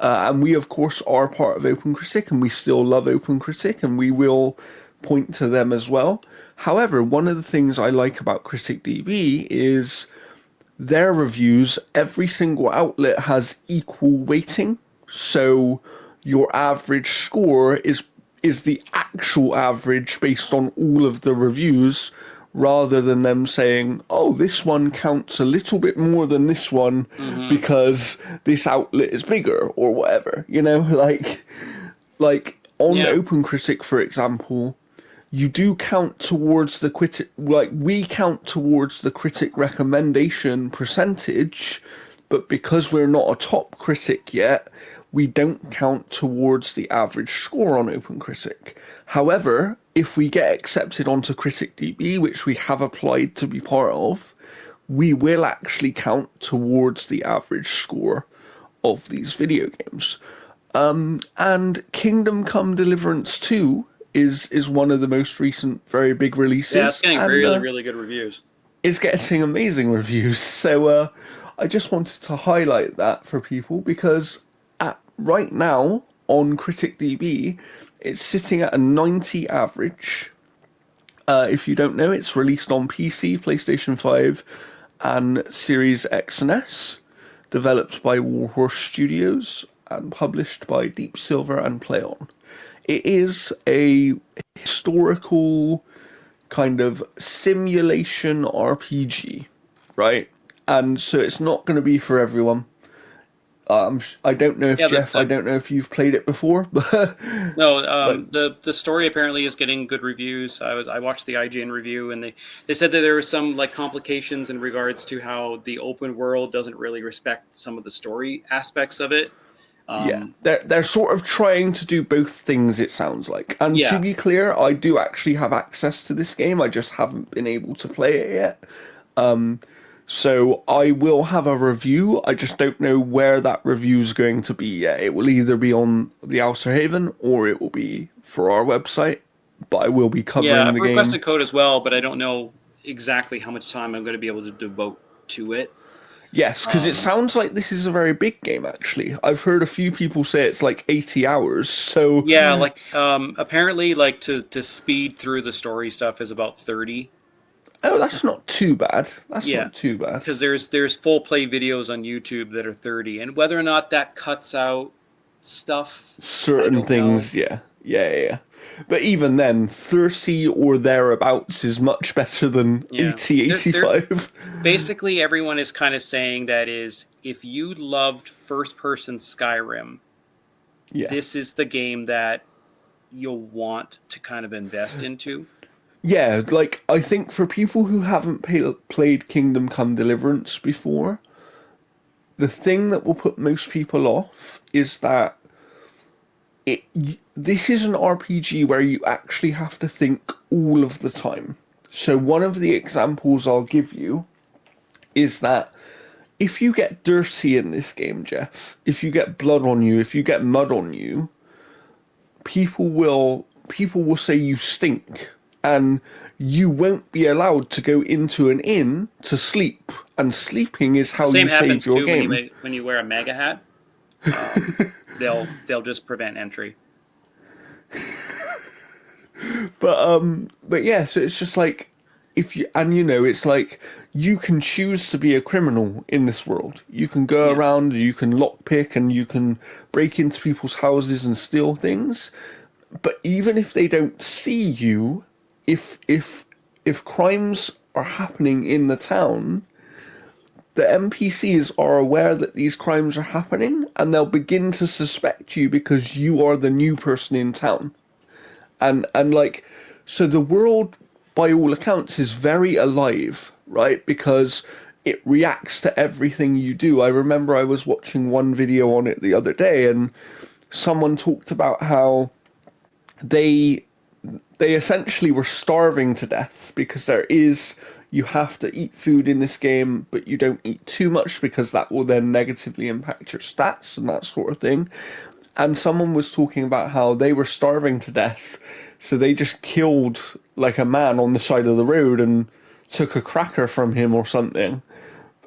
And we, of course, are part of OpenCritic, and we still love OpenCritic, and we will point to them as well. However, one of the things I like about CriticDB is their reviews, every single outlet has equal weighting. So your average score is the actual average based on all of the reviews, rather than them saying, oh, this one counts a little bit more than this one because this outlet is bigger or whatever. Like on OpenCritic, for example, you do count towards the critic, like we count towards the critic recommendation percentage, but because we're not a top critic yet, we don't count towards the average score on OpenCritic. However, if we get accepted onto CriticDB, which we have applied to be part of, we will actually count towards the average score of these video games. And Kingdom Come Deliverance 2 is one of the most recent very big releases. Yeah, it's getting really good reviews. It's getting amazing reviews. So I just wanted to highlight that for people because right now on CriticDB, it's sitting at a 90 average. If you don't know, it's released on PC, PlayStation 5, and Series X and S, developed by Warhorse Studios and published by Deep Silver and PlayOn. It is a historical kind of simulation RPG, right? And so it's not going to be for everyone. I don't know if Yeah, Jeff, I don't know if you've played it before, but no, like, the story apparently is getting good reviews. I watched the IGN review, and they said that there were some like complications in regards to how the open world doesn't really respect some of the story aspects of it. yeah, Um, they're sort of trying to do both things. It sounds like, and to yeah, be clear, I do actually have access to this game. I just haven't been able to play it yet. So I will have a review. I just don't know where that review is going to be yet. It will either be on the Outer Haven or it will be for our website. But I will be yeah, covering I've the game. requested code as well, but I don't know exactly how much time I'm going to be able to devote to it. Yes, because it Um, sounds like this is a very big game, actually. I've heard a few people say it's like 80 hours, so. yeah, like apparently, like to speed through the story stuff is about 30. Oh, that's not too bad. That's Yeah, not too bad. because there's full play videos on YouTube that are 30, and whether or not that cuts out stuff, I Certain don't know. things, yeah. Yeah, yeah, yeah. But even then, 30 or thereabouts is much better than Yeah, 80, they're 85. basically everyone is kind of saying that is if you loved first person Skyrim, Yeah. this is the game that you'll want to kind of invest into. Yeah, like, I think for people who haven't played Kingdom Come Deliverance before, the thing that will put most people off is that this is an RPG where you actually have to think all of the time. So one of the examples I'll give you is that if you get dirty in this game, Jeff, if you get blood on you, if you get mud on you, people will say you stink, and you won't be allowed to go into an inn to sleep. And sleeping is The how same you save happens your too game. when you wear a mega hat. They'll just prevent entry. But yeah, so it's just like if you and you know it's like you can choose to be a criminal in this world. You can go Yeah. around, you can lockpick, and you can break into people's houses and steal things. But even if they don't see you, if crimes are happening in the town, the NPCs are aware that these crimes are happening, and they'll begin to suspect you because you are the new person in town. And like, so the world by all accounts is very alive, right? Because it reacts to everything you do. I remember I was watching one video on it the other day, and someone talked about how they they essentially were starving to death because you have to eat food in this game, but you don't eat too much because that will then negatively impact your stats and that sort of thing. And someone was talking about how they were starving to death, so they just killed like a man on the side of the road and took a cracker from him or something.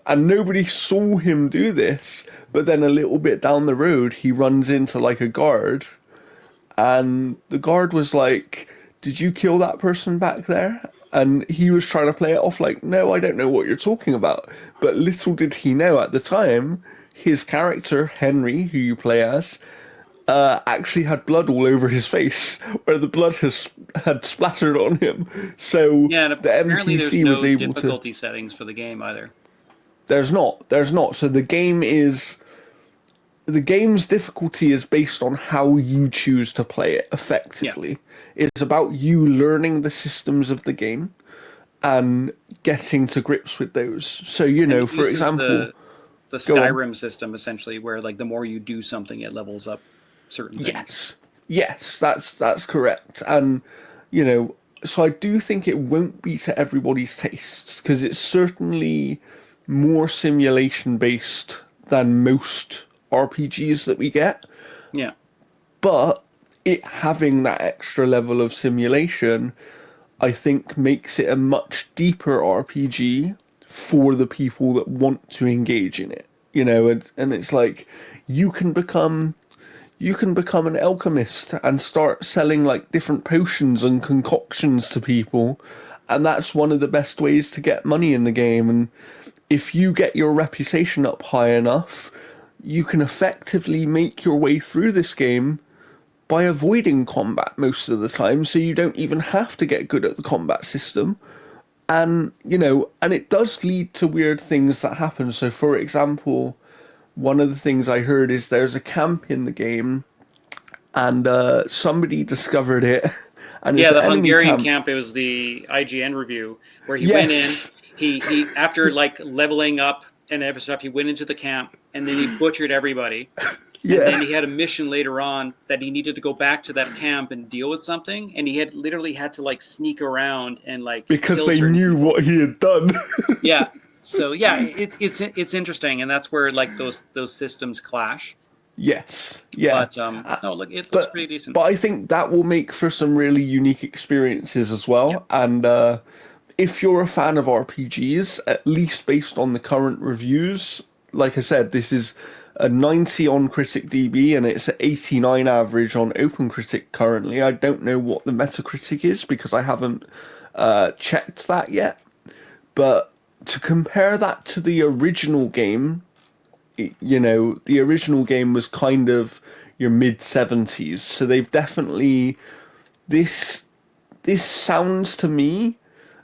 And nobody saw him do this, but then a little bit down the road, he runs into like a guard, and the guard was like, "Did you kill that person back there?" And he was trying to play it off like, "No, I don't know what you're talking about." But little did he know at the time, his character, Henry, who you play as, actually had blood all over his face, where the blood had splattered on him. So Yeah, and the apparently there's NPC was no able to. difficulty settings for the game either. There's not. So the game's difficulty is based on how you choose to play it Yeah. effectively. It's about you learning the systems of the game and getting to grips with those. So, And it for uses example, the go on. Skyrim system essentially where like the more you do something it levels up certain things. Yes. Yes, that's correct. And, you know, so I do think it won't be to everybody's tastes because it's certainly more simulation based than most RPGs that we get. Yeah. But it having that extra level of simulation, I think makes it a much deeper RPG for the people that want to engage in it. And it's like you can become you can become an alchemist and start selling like different potions and concoctions to people, and that's one of the best ways to get money in the game. And if you get your reputation up high enough, you can effectively make your way through this game by avoiding combat most of the time, so you don't even have to get good at the combat system. And it does lead to weird things that happen. So for example, one of the things I heard is there's a camp in the game, and somebody discovered it, and it's Yeah, an the enemy Hungarian camp. camp. It was the IGN review where he went in. Yes. He after like leveling up and every stuff, he went into the camp and then he butchered everybody. And then Yeah, he had a mission later on that he needed to go back to that camp and deal with something, and he had literally had to like sneak around and like because kill they certain knew people. what he had done. Yeah. So yeah, it's interesting, and that's where like those systems clash. Yes, yeah. But no, look, it looks but pretty decent. but I think that will make for some really unique experiences as Yep. well. And if you're a fan of RPGs, at least based on the current reviews, like I said, this is a 90 on Critic DB and it's an 89 average on OpenCritic currently. I don't know what the Metacritic is because I haven't checked that yet. But to compare that to the original game, the original game was kind of your mid 70s, so they've definitely this this sounds to me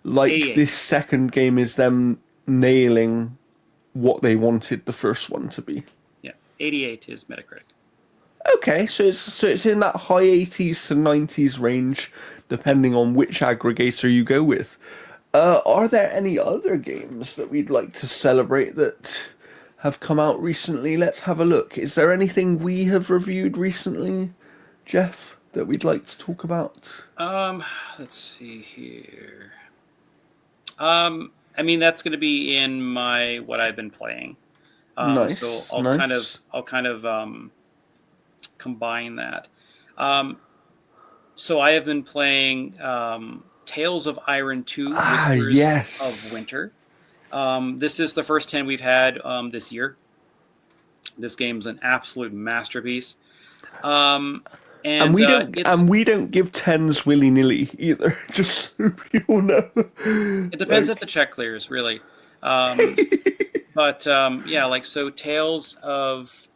like 88. this second game is them nailing what they wanted the first one to be. Yeah, 88 is Metacritic. Okay, so it's in that high 80s to 90s range, depending on which aggregator you go with. Are there any other games that we'd like to celebrate that have come out recently? Let's have a look. Is there anything we have reviewed recently, Jeff, that we'd like to talk about? Let's see here. I mean that's going to be in my what I've been playing. So Nice, nice. I'll kind of combine that. Um, so I have been playing Tales of Iron 2 Ah, Whispers of yes. Winter. This is the first 10 we've had this year. This game's an absolute masterpiece. Um, And and we don't it's and we don't give tens willy nilly either. Just so people know. it depends if the Like, check clears, really. Um, but yeah, like so Tales of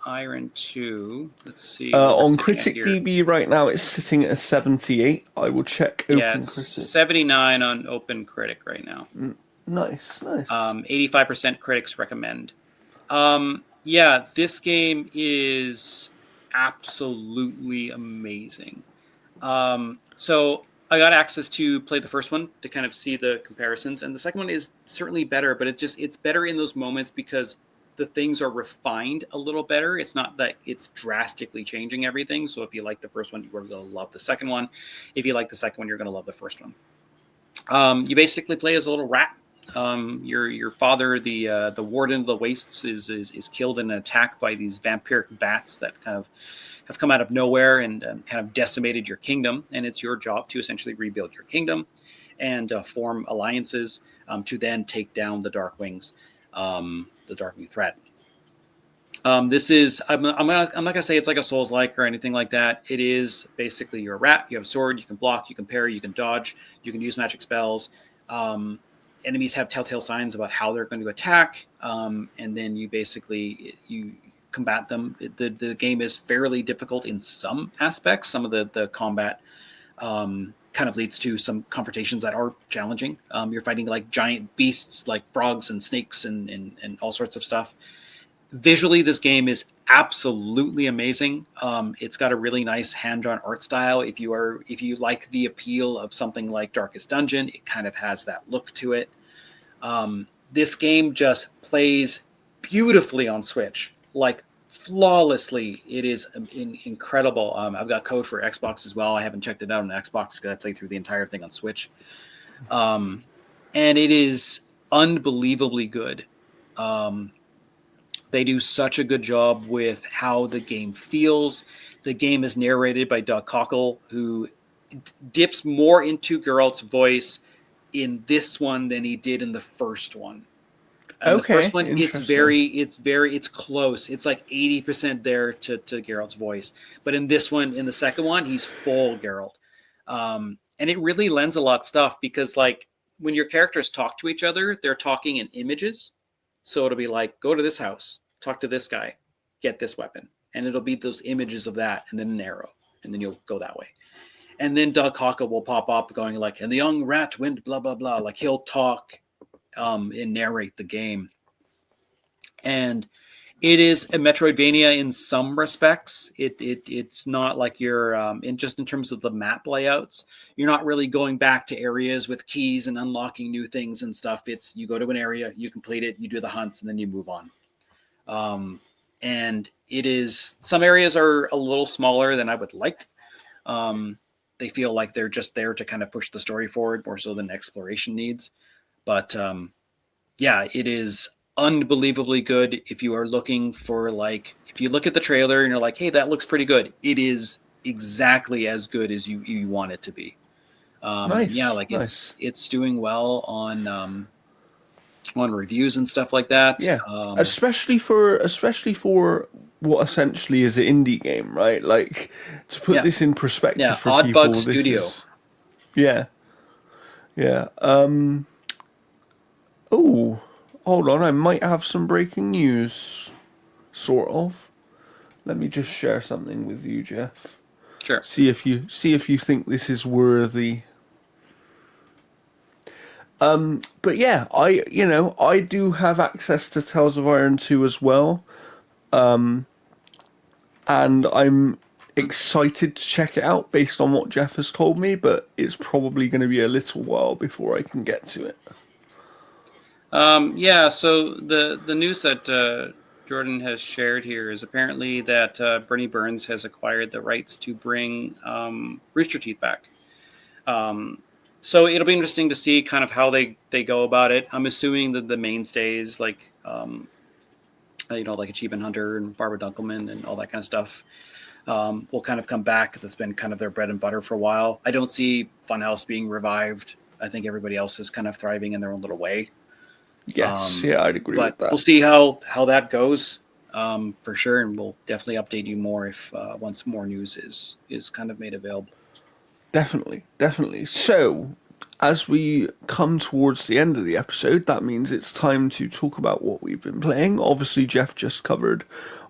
Iron 2. Let's see what we're on sitting at Critic here. DB right now, it's sitting at a 78. I will check Yeah, Open it's Critic. 79 on Open Critic right now. Nice, nice. 85% critics recommend. Yeah, this game is absolutely amazing. So I got access to play the first one to kind of see the comparisons, and the second one is certainly better, but it's better in those moments because the things are refined a little better. It's not that it's drastically changing everything. So if you like the first one, you're going to love the second one. If you like the second one, you're going to love the first one. You basically play as a little rat. Your father, the warden of the wastes, is killed in an attack by these vampiric bats that kind of have come out of nowhere and kind of decimated your kingdom. And it's your job to essentially rebuild your kingdom and form alliances to then take down the Darkwings, the Darkwing threat. This is I'm not gonna say it's like a Souls like or anything like that. It is basically you're a rat. You have a sword. You can block. You can parry. You can dodge. You can use magic spells. Enemies have telltale signs about how they're going to attack, and then you combat them. The game is fairly difficult in some aspects. Some of the combat kind of leads to some confrontations that are challenging. You're fighting like giant beasts like frogs and snakes and all sorts of stuff. Visually, this game is absolutely amazing. It's got a really nice hand-drawn art style. If you like the appeal of something like Darkest Dungeon, it kind of has that look to it. This game just plays beautifully on Switch, like flawlessly. It is incredible. I've got code for Xbox as well. I haven't checked it out on Xbox because I played through the entire thing on Switch, and it is unbelievably good. They do such a good job with how the game feels. The game is narrated by Doug Cockle, who dips more into Geralt's voice in this one than he did in the first one. And the first Okay, one, interesting. it's close. It's like 80% there to Geralt's voice. But in this one, in the second one, he's full Geralt. And it really lends a lot of stuff because like when your characters talk to each other, they're talking in images. So it'll be like, go to this house, talk to this guy, get this weapon. And it'll be those images of that and then an arrow. And then you'll go that way. And then Doug Hawka will pop up going like, and the young rat went blah, blah, blah. Like he'll talk and narrate the game. And it is a Metroidvania in some respects. It's not like you're in just in terms of the map layouts. You're not really going back to areas with keys and unlocking new things and stuff. It's you go to an area, you complete it, you do the hunts, and then you move on. And it is some areas are a little smaller than I would like. They feel like they're just there to kind of push the story forward more so than exploration needs. But yeah, it is unbelievably good if you are looking for like if you look at the trailer and you're like, hey, that looks pretty good. It is exactly as good as you want it to be. And yeah, Nice, like nice. it's doing well on reviews and stuff like that. Yeah, especially for what essentially is an indie game, right? Like to put Yeah, this in perspective yeah. for Odd Bug people, this Studio. is yeah, yeah. Oh, hold on, I might have some breaking news, sort of. Let me just share something with you, Jeff. Sure. See if you think this is worthy. But yeah, I do have access to Tales of Iron 2 as well, and I'm excited to check it out based on what Jeff has told me, but it's probably going to be a little while before I can get to it. Yeah. So the news that Jordan has shared here is apparently that Bernie Burns has acquired the rights to bring Rooster Teeth back. Um, so it'll be interesting to see kind of how they go about it. I'm assuming that the mainstays like like Achievement Hunter and Barbara Dunkelman and all that kind of stuff will kind of come back. That's been kind of their bread and butter for a while. I don't see Funhouse being revived. I think everybody else is kind of thriving in their own little way. Yes, yeah, I'd agree with But we'll that. see how that goes for sure, and we'll definitely update you more if once more news is kind of made available. Definitely, definitely. So, as we come towards the end of the episode, that means it's time to talk about what we've been playing. Obviously, Jeff just covered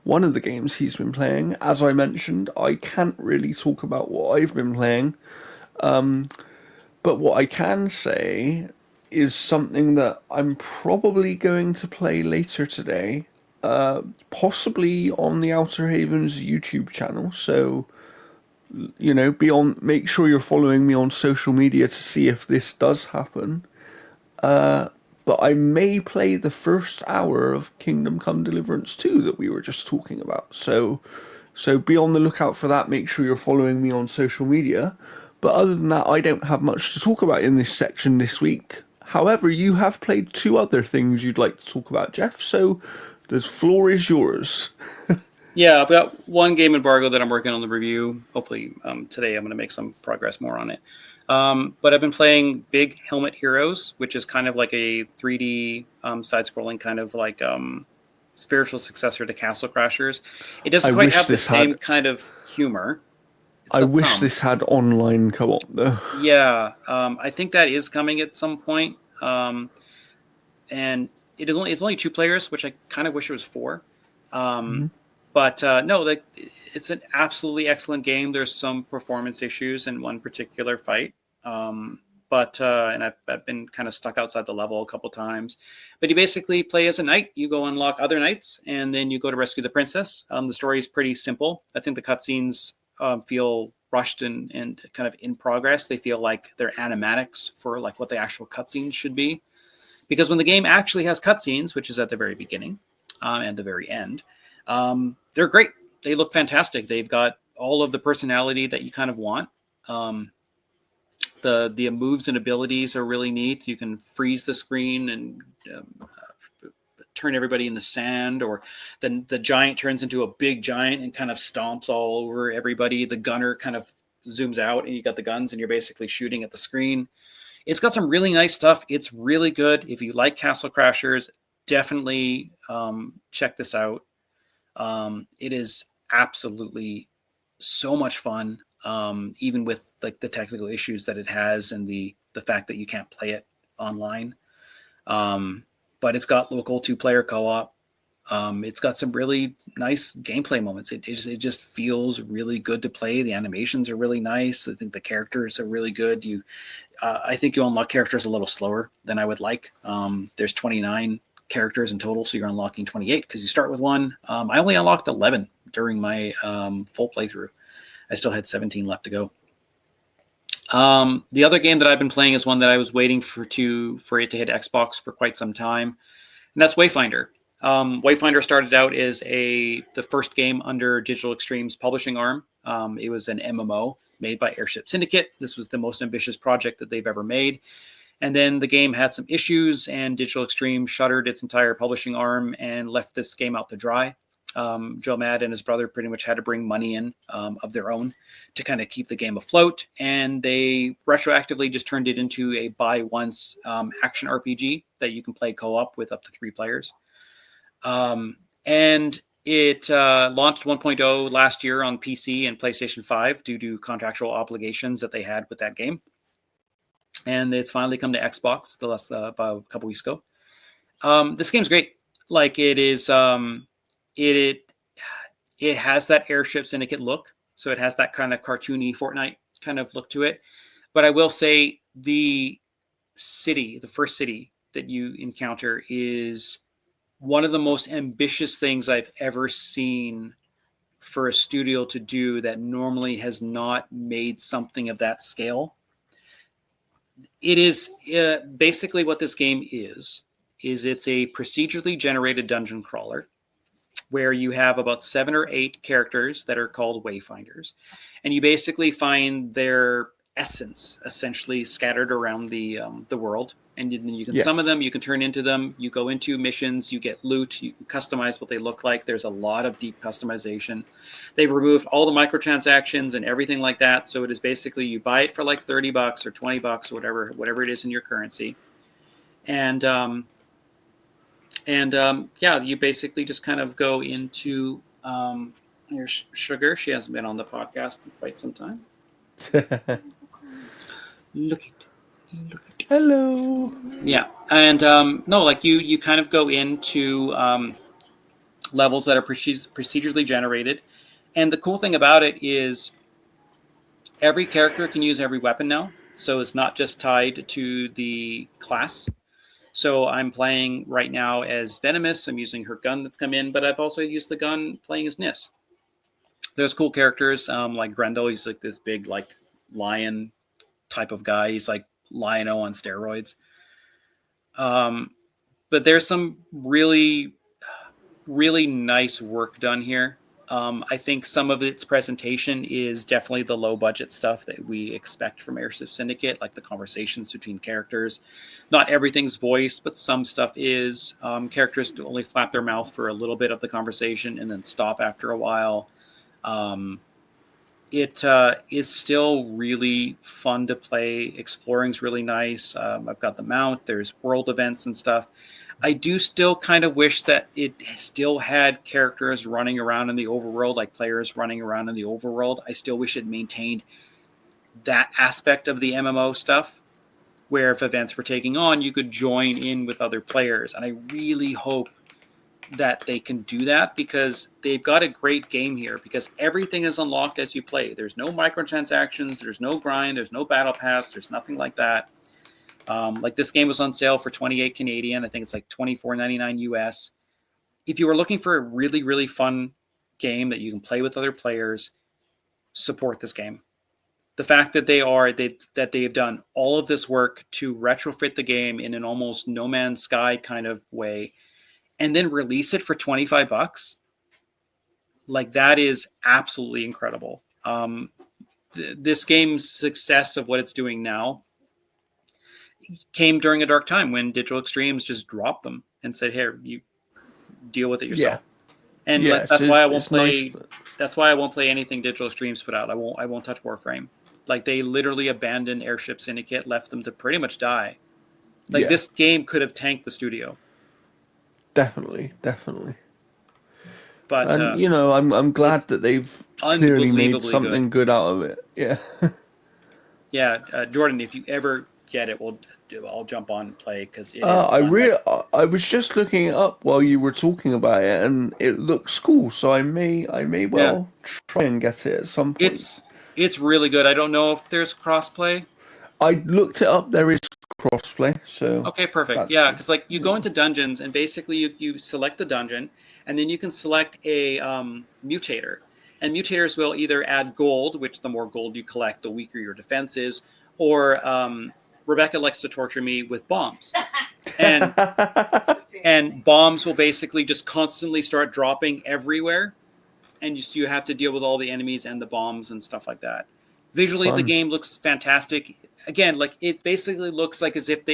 one of the games he's been playing. As I mentioned, I can't really talk about what I've been playing, but what I can say is something that I'm probably going to play later today, possibly on the Outer Havens YouTube channel. So, make sure you're following me on social media to see if this does happen. But I may play the first hour of Kingdom Come Deliverance 2 that we were just talking about. So be on the lookout for that. Make sure you're following me on social media. But other than that, I don't have much to talk about in this section this week. However, you have played two other things you'd like to talk about, Jeff. So the floor is yours. Yeah, I've got one game embargo that I'm working on the review. Hopefully today I'm going to make some progress more on it. But I've been playing Big Helmet Heroes, which is kind of like a 3D side-scrolling kind of like spiritual successor to Castle Crashers. It doesn't I quite wish have the this same had. kind of humor. It's I got wish some. this had online co-op though. Yeah, I think that is coming at some point. And it's only two players, which I kind of wish it was four. Um, but no, like it's an absolutely excellent game. There's some performance issues in one particular fight, but and I've been kind of stuck outside the level a couple times. But you basically play as a knight. You go unlock other knights, and then you go to rescue the princess. The story is pretty simple. I think the cutscenes feel rushed and kind of in progress. They feel like they're animatics for like what the actual cutscenes should be. Because when the game actually has cutscenes, which is at the very beginning and the very end, they're great. They look fantastic. They've got all of the personality that you kind of want. Um, the moves and abilities are really neat. You can freeze the screen and turn everybody in the sand, or then the giant turns into a big giant and kind of stomps all over everybody. The gunner kind of zooms out, and you got the guns, and you're basically shooting at the screen. It's got some really nice stuff. It's really good. If you like Castle Crashers, definitely check this out. It is absolutely so much fun, even with like the technical issues that it has and the fact that you can't play it online. But it's got local 2-player co-op. It's got some really nice gameplay moments. It just feels really good to play. The animations are really nice. I think the characters are really good. I think you unlock characters a little slower than I would like. There's 29 characters in total, so you're unlocking 28 because you start with one. I only unlocked 11 during my full playthrough. I still had 17 left to go. The other game that I've been playing is one that I was waiting for it to hit Xbox for quite some time, and that's Wayfinder. Wayfinder started out as the first game under Digital Extreme's publishing arm. It was an MMO made by Airship Syndicate. This was the most ambitious project that they've ever made. And then the game had some issues, and Digital Extreme shuttered its entire publishing arm and left this game out to dry. Joe Mad and his brother pretty much had to bring money in of their own to kind of keep the game afloat. And they retroactively just turned it into a buy once action RPG that you can play co-op with up to 3 players. And it launched 1.0 last year on PC and PlayStation 5 due to contractual obligations that they had with that game. And it's finally come to Xbox about a couple weeks ago. This game's great. Like it is, it has that Airship Syndicate look. So it has that kind of cartoony Fortnite kind of look to it. But I will say the first city that you encounter is one of the most ambitious things I've ever seen for a studio to do that normally has not made something of that scale. It is basically what this game is it's a procedurally generated dungeon crawler where you have about 7 or 8 characters that are called Wayfinders, and you basically find their essence essentially scattered around the world, and then you can summon them, you can turn into them, you go into missions, you get loot, you can customize what they look like. There's a lot of deep customization. They've removed all the microtransactions and everything like that, so it is basically you buy it for like $30 or $20 or whatever it is in your currency, and you basically just kind of go into here's Sugar. She hasn't been on the podcast in quite some time. Look at Hello. Yeah, and no, like you kind of go into levels that are procedurally generated, and the cool thing about it is every character can use every weapon now, so it's not just tied to the class. So I'm playing right now as Venomous. I'm using her gun that's come in, but I've also used the gun playing as Nis. There's cool characters like Grendel. He's like this big like lion type of guy. He's like Lion-O on steroids. But there's some really, really nice work done here. I think some of its presentation is definitely the low budget stuff that we expect from Airship Syndicate, like the conversations between characters. Not everything's voiced, but some stuff is. Characters do only flap their mouth for a little bit of the conversation and then stop after a while. It is still really fun to play. Exploring's really nice. I've got the mount. There's world events and stuff. I do still kind of wish that it still had characters running around in the overworld, like players running around in the overworld. I still wish it maintained that aspect of the MMO stuff, where if events were taking on, you could join in with other players. And I really hope that they can do that because they've got a great game here because everything is unlocked as you play. There's no microtransactions, there's no grind, there's no battle pass, there's nothing like that. Like this game was on sale for 28 Canadian. I think it's like $24.99 US. If you were looking for a really, really fun game that you can play with other players, support this game. The fact that they've done all of this work to retrofit the game in an almost No Man's Sky kind of way, and then release it for $25, like that is absolutely incredible. This game's success of what it's doing now came during a dark time when Digital Extremes just dropped them and said, "Here, you deal with it yourself." And Yes, that's why I won't play. nice. That's why I won't play anything Digital Extremes put out. I won't touch Warframe. Like they literally abandoned Airship Syndicate, left them to pretty much die. Like Yeah, this game could have tanked the studio. definitely, definitely. But And you know, I'm it's glad that they've clearly made unbelievably good. something good out of it. Yeah. Yeah, Jordan, if you ever get it, I'll jump on and play because it is I fun. Like, really, I was just looking it up while you were talking about it, and it looks cool. So I may yeah, well try and get it at some point. it's it's really good. I don't know if there's crossplay. I looked it up. There is crossplay, so Okay, perfect. that's Yeah, good. because like you go Yeah. into dungeons and basically you select the dungeon and then you can select a mutator. And mutators will either add gold, which the more gold you collect, the weaker your defense is, or Rebecca likes to torture me with bombs. And bombs will basically just constantly start dropping everywhere, and you have to deal with all the enemies and the bombs and stuff like that. Visually, the Fun. game looks fantastic. Again, like it basically looks like as if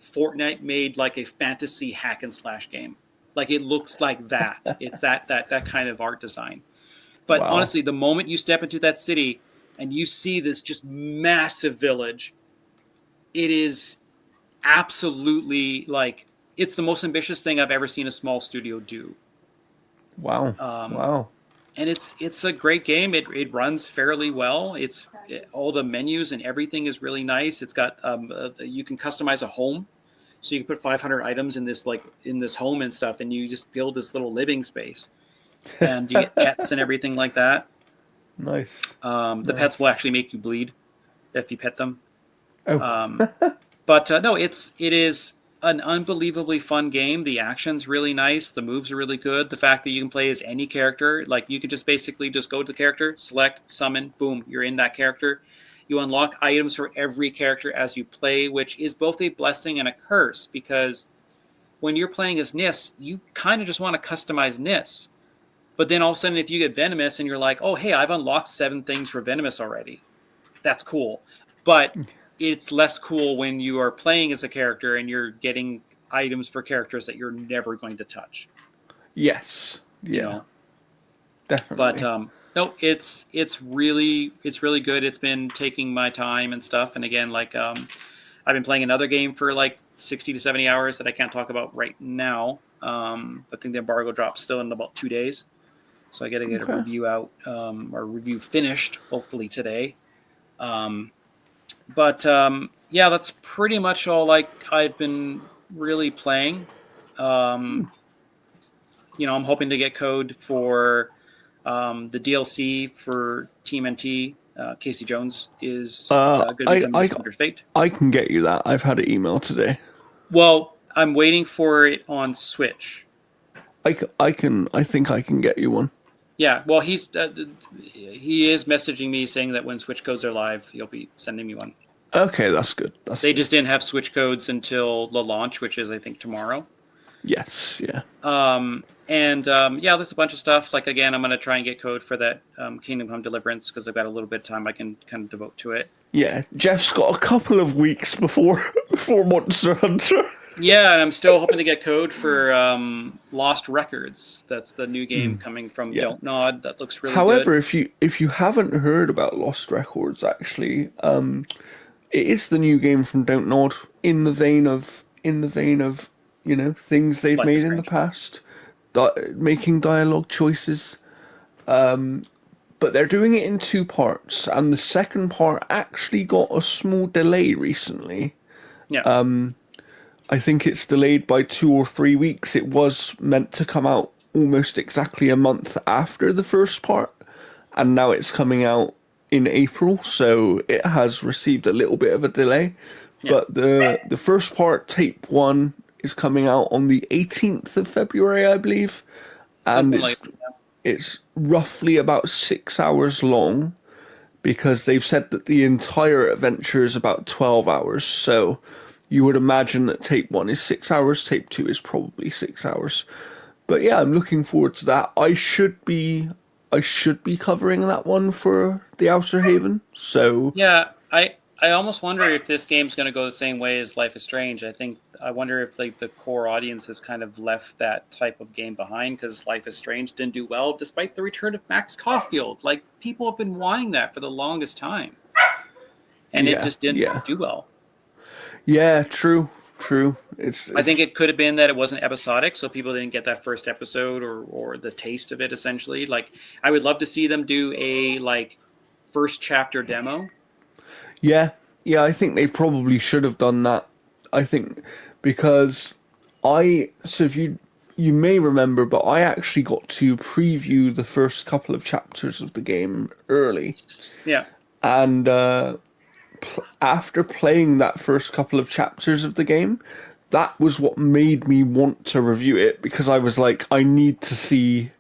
Fortnite made like a fantasy hack and slash game. Like it looks like that. It's that kind of art design. But Wow. honestly, the moment you step into that city and you see this just massive village, it is absolutely like it's the most ambitious thing I've ever seen a small studio do. Wow. Um, Wow. and it's a great game. It runs fairly well. All the menus and everything is really nice. It's got you can customize a home, so you can put 500 items in this home and stuff, and you just build this little living space. And you get pets and everything like that. Nice. The pets will Nice. actually make you bleed if you pet them. Oh, Um, But no, it is an unbelievably fun game. The action's really nice. The moves are really good. The fact that you can play as any character, like you could just basically just go to the character, select, summon, boom, you're in that character. You unlock items for every character as you play, which is both a blessing and a curse because when you're playing as Nis, you kind of just want to customize Nis. But then all of a sudden, if you get Venomous and you're like, oh, hey, I've unlocked 7 things for Venomous already, that's cool. But it's less cool when you are playing as a character and you're getting items for characters that you're never going to touch, yes. you Yeah. know. But Definitely. no, it's really good. It's been taking my time and stuff. And again, like I've been playing another game for like 60 to 70 hours that I can't talk about right now. I think the embargo drops still in about 2 days. So I got to get a Okay. review out or review finished, hopefully today. Um, but yeah, that's pretty much all like I've been really playing. Um, I'm hoping to get code for the DLC for Team NT. Casey Jones is going to be I coming to I Splinter's Fate. I can get you that. I've had an email today. Well, I'm waiting for it on Switch. I think I can get you one. Yeah, well, he is messaging me saying that when Switch codes are live, he'll be sending me one. Okay, that's good. That's They good. just didn't have Switch codes until the launch, which is I think tomorrow. Yes, yeah. And yeah, there's a bunch of stuff. Like again, I'm gonna try and get code for that Kingdom Come Deliverance because I've got a little bit of time I can kind of devote to it. Yeah, Jeff's got a couple of weeks before before Monster Hunter. Yeah, and I'm still hoping to get code for Lost Records. That's the new game coming from Yeah. Don't Nod. That looks really good. However, if you haven't heard about Lost Records, actually, it is the new game from Don't Nod in the vein of things they've Life is made in the Strange. past, making dialogue choices. But they're doing it in two parts, and the second part actually got a small delay recently. Yeah, I think it's delayed by 2 or 3 weeks. It was meant to come out almost exactly a month after the first part, and now it's coming out in April, so it has received a little bit of a delay. yeah, But the first part, tape one, is coming out on the 18th of February, I believe, and something it's like it's roughly about 6 hours long because they've said that the entire adventure is about 12 hours. So you would imagine that tape one is 6 hours, tape two is probably 6 hours. But yeah, I'm looking forward to that. I should be covering that one for the Outer Haven. So yeah. I almost wonder if this game's going to go the same way as Life is Strange. I wonder if like the core audience has kind of left that type of game behind because Life is Strange didn't do well despite the return of Max Caulfield. Like people have been wanting that for the longest time. and it Yeah, just didn't yeah, do well. yeah. True, true. I think It's it could have been that it wasn't episodic, so people didn't get that first episode or the taste of it. Essentially, like I would love to see them do a like first chapter demo. yeah, yeah. I think they probably should have done that. I think because if you may remember, but I actually got to preview the first couple of chapters of the game early, Yeah, and after playing that first couple of chapters of the game, that was what made me want to review it because I was like, I need to see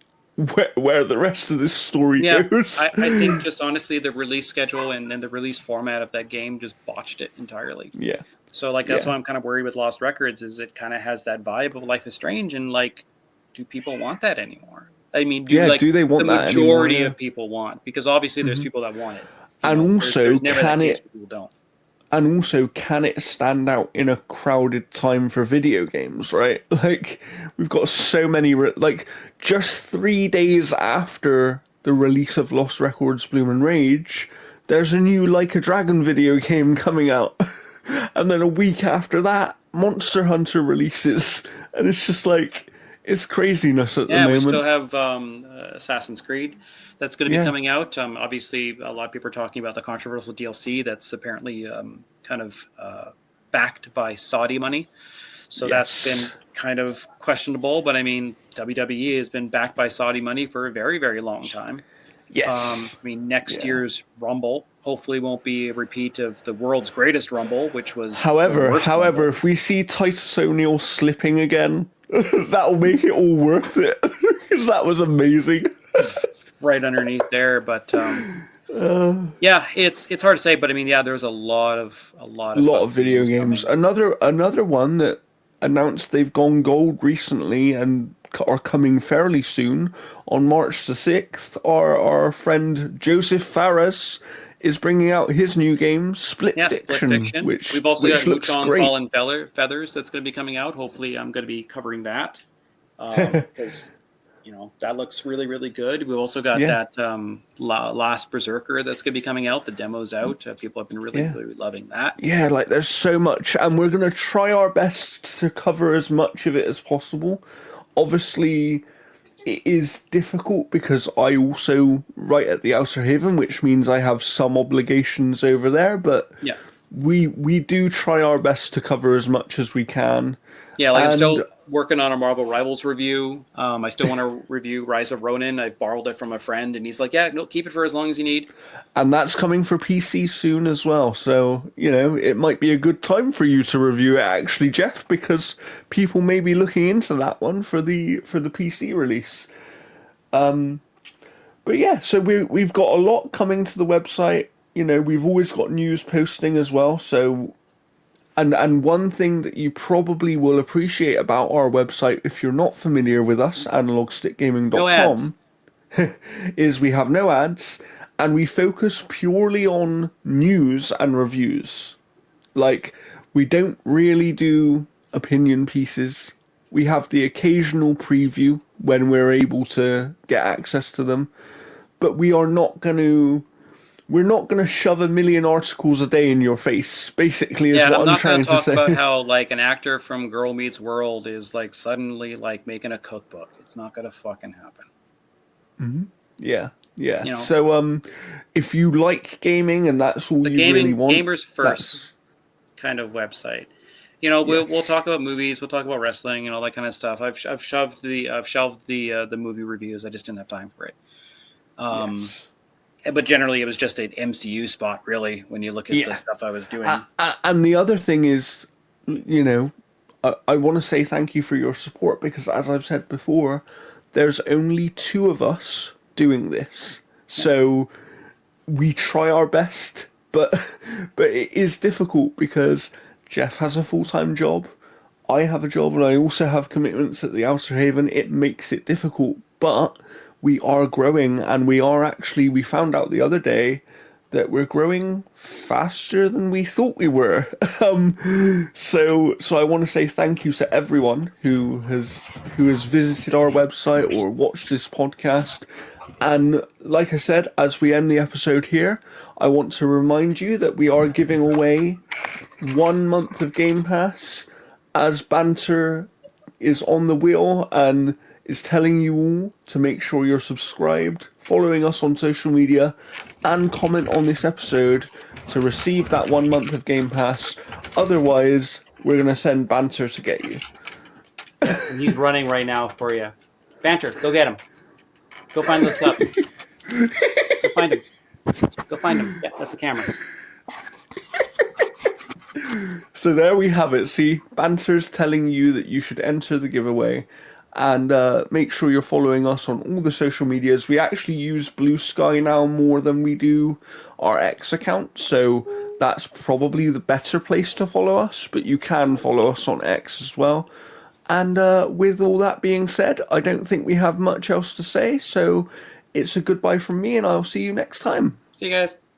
where the rest of this story yeah. goes. I think just honestly, the release schedule and the release format of that game just botched it entirely. Yeah, So like that's why yeah, I'm kind of worried with Lost Records is it kind of has that vibe of Life is Strange and like do people want that anymore? I mean, do yeah. like Do they the want that anymore? majority Yeah, of people want because obviously there's people that want it. You and know, also there's never that can case it where people don't. and also can it stand out in a crowded time for video games, right? Like we've got so many like just 3 days after the release of Lost Records Bloom and Rage, there's a new Like a Dragon video game coming out. And then a week after that, Monster Hunter releases, and it's just like it's craziness at the Yeah, we still moment. have Assassin's Creed that's going to be Yeah. coming out. Obviously, a lot of people are talking about the controversial DLC that's apparently kind of backed by Saudi money. So that's been Yes. kind of questionable. But I mean, WWE has been backed by Saudi money for a very, very long time. Yes. I mean, next Yeah. year's Rumble hopefully won't be a repeat of the world's greatest Rumble, which was the However, worst however, Rumble. if we see Titus O'Neil slipping again, that'll make it all worth it. Because that was amazing. Right underneath there. But yeah, it's hard to say. But I mean, yeah, there's a lot A of lot fun of video games games. coming. Another one that announced they've gone gold recently and are coming fairly soon on March the 6th. Our friend Joseph Fares is bringing out his new game Split Yeah, Split Fiction, Fiction. which We've also got which looks Luchon great. Fallen Feathers that's going to be coming out. Hopefully, I'm going to be covering that because you know that looks really really good. We've also got Yeah, that Last Berserker that's going to be coming out. The demo's out. People have been really yeah. really loving that. Yeah, like there's so much, and we're gonna try our best to cover as much of it as possible. Obviously, it is difficult because I also write at the Outer Haven, which means I have some obligations over there, but Yeah. we do try our best to cover as much as we can. Yeah, like I'm And still working on a Marvel Rivals review. I still want to review Rise of Ronin. I borrowed it from a friend, and he's like, "Yeah, no, keep it for as long as you need." and that's coming for PC soon as well. So, it might be a good time for you to review it actually, Jeff, because people may be looking into that one for the PC release. But yeah, so we've got a lot coming to the website. We've always got news posting as well. So and one thing that you probably will appreciate about our website if you're not familiar with us, No ads. analogstickgaming.com, is we have no ads and we focus purely on news and reviews. Like we don't really do opinion pieces. We have the occasional preview when we're able to get access to them, but we're not going to shove a million articles a day in your face, basically, is Yeah, and what I'm I'm not going trying to to talk about say. how like an actor from Girl Meets World is like suddenly like making a cookbook. It's not going to fucking happen. Yeah, yeah. You know, So, if you like gaming and that's all the you really gaming want, gamers first that's kind of website. You know, we'll talk yes, about movies, we'll talk about wrestling and all that kind of stuff. I've shelved the movie reviews. I just didn't have time for it. Um, yes, but generally, it was just an MCU spot, really, when you look at the yeah. stuff I was doing. And the other thing is, you know, I want to say thank you for your support because, as I've said before, there's only two of us doing this, Yeah. so we try our best, but but it is difficult because Jeff has a full-time job, I have a job, and I also have commitments at the Outer Haven. It makes it difficult, but we are growing, and we found out the other day that we're growing faster than we thought we were. So I want to say thank you to everyone who has visited our website or watched this podcast. And like I said, as we end the episode here, I want to remind you that we are giving away 1 month of Game Pass as Banter is on the wheel and is telling you all to make sure you're subscribed, following us on social media, and comment on this episode to receive that 1 month of Game Pass. Otherwise, we're going to send Banter to get you. And he's running right now for you. Banter, go get him. Go find those subs. Go find him. Go find him. Yeah, that's the camera. So there we have it. See, Banter's telling you that you should enter the giveaway, and make sure you're following us on all the social medias. We actually use Blue Sky now more than we do our X account, so that's probably the better place to follow us, but you can follow us on X as well. And with all that being said, I don't think we have much else to say, so it's a goodbye from me, and I'll see you next time. See you guys.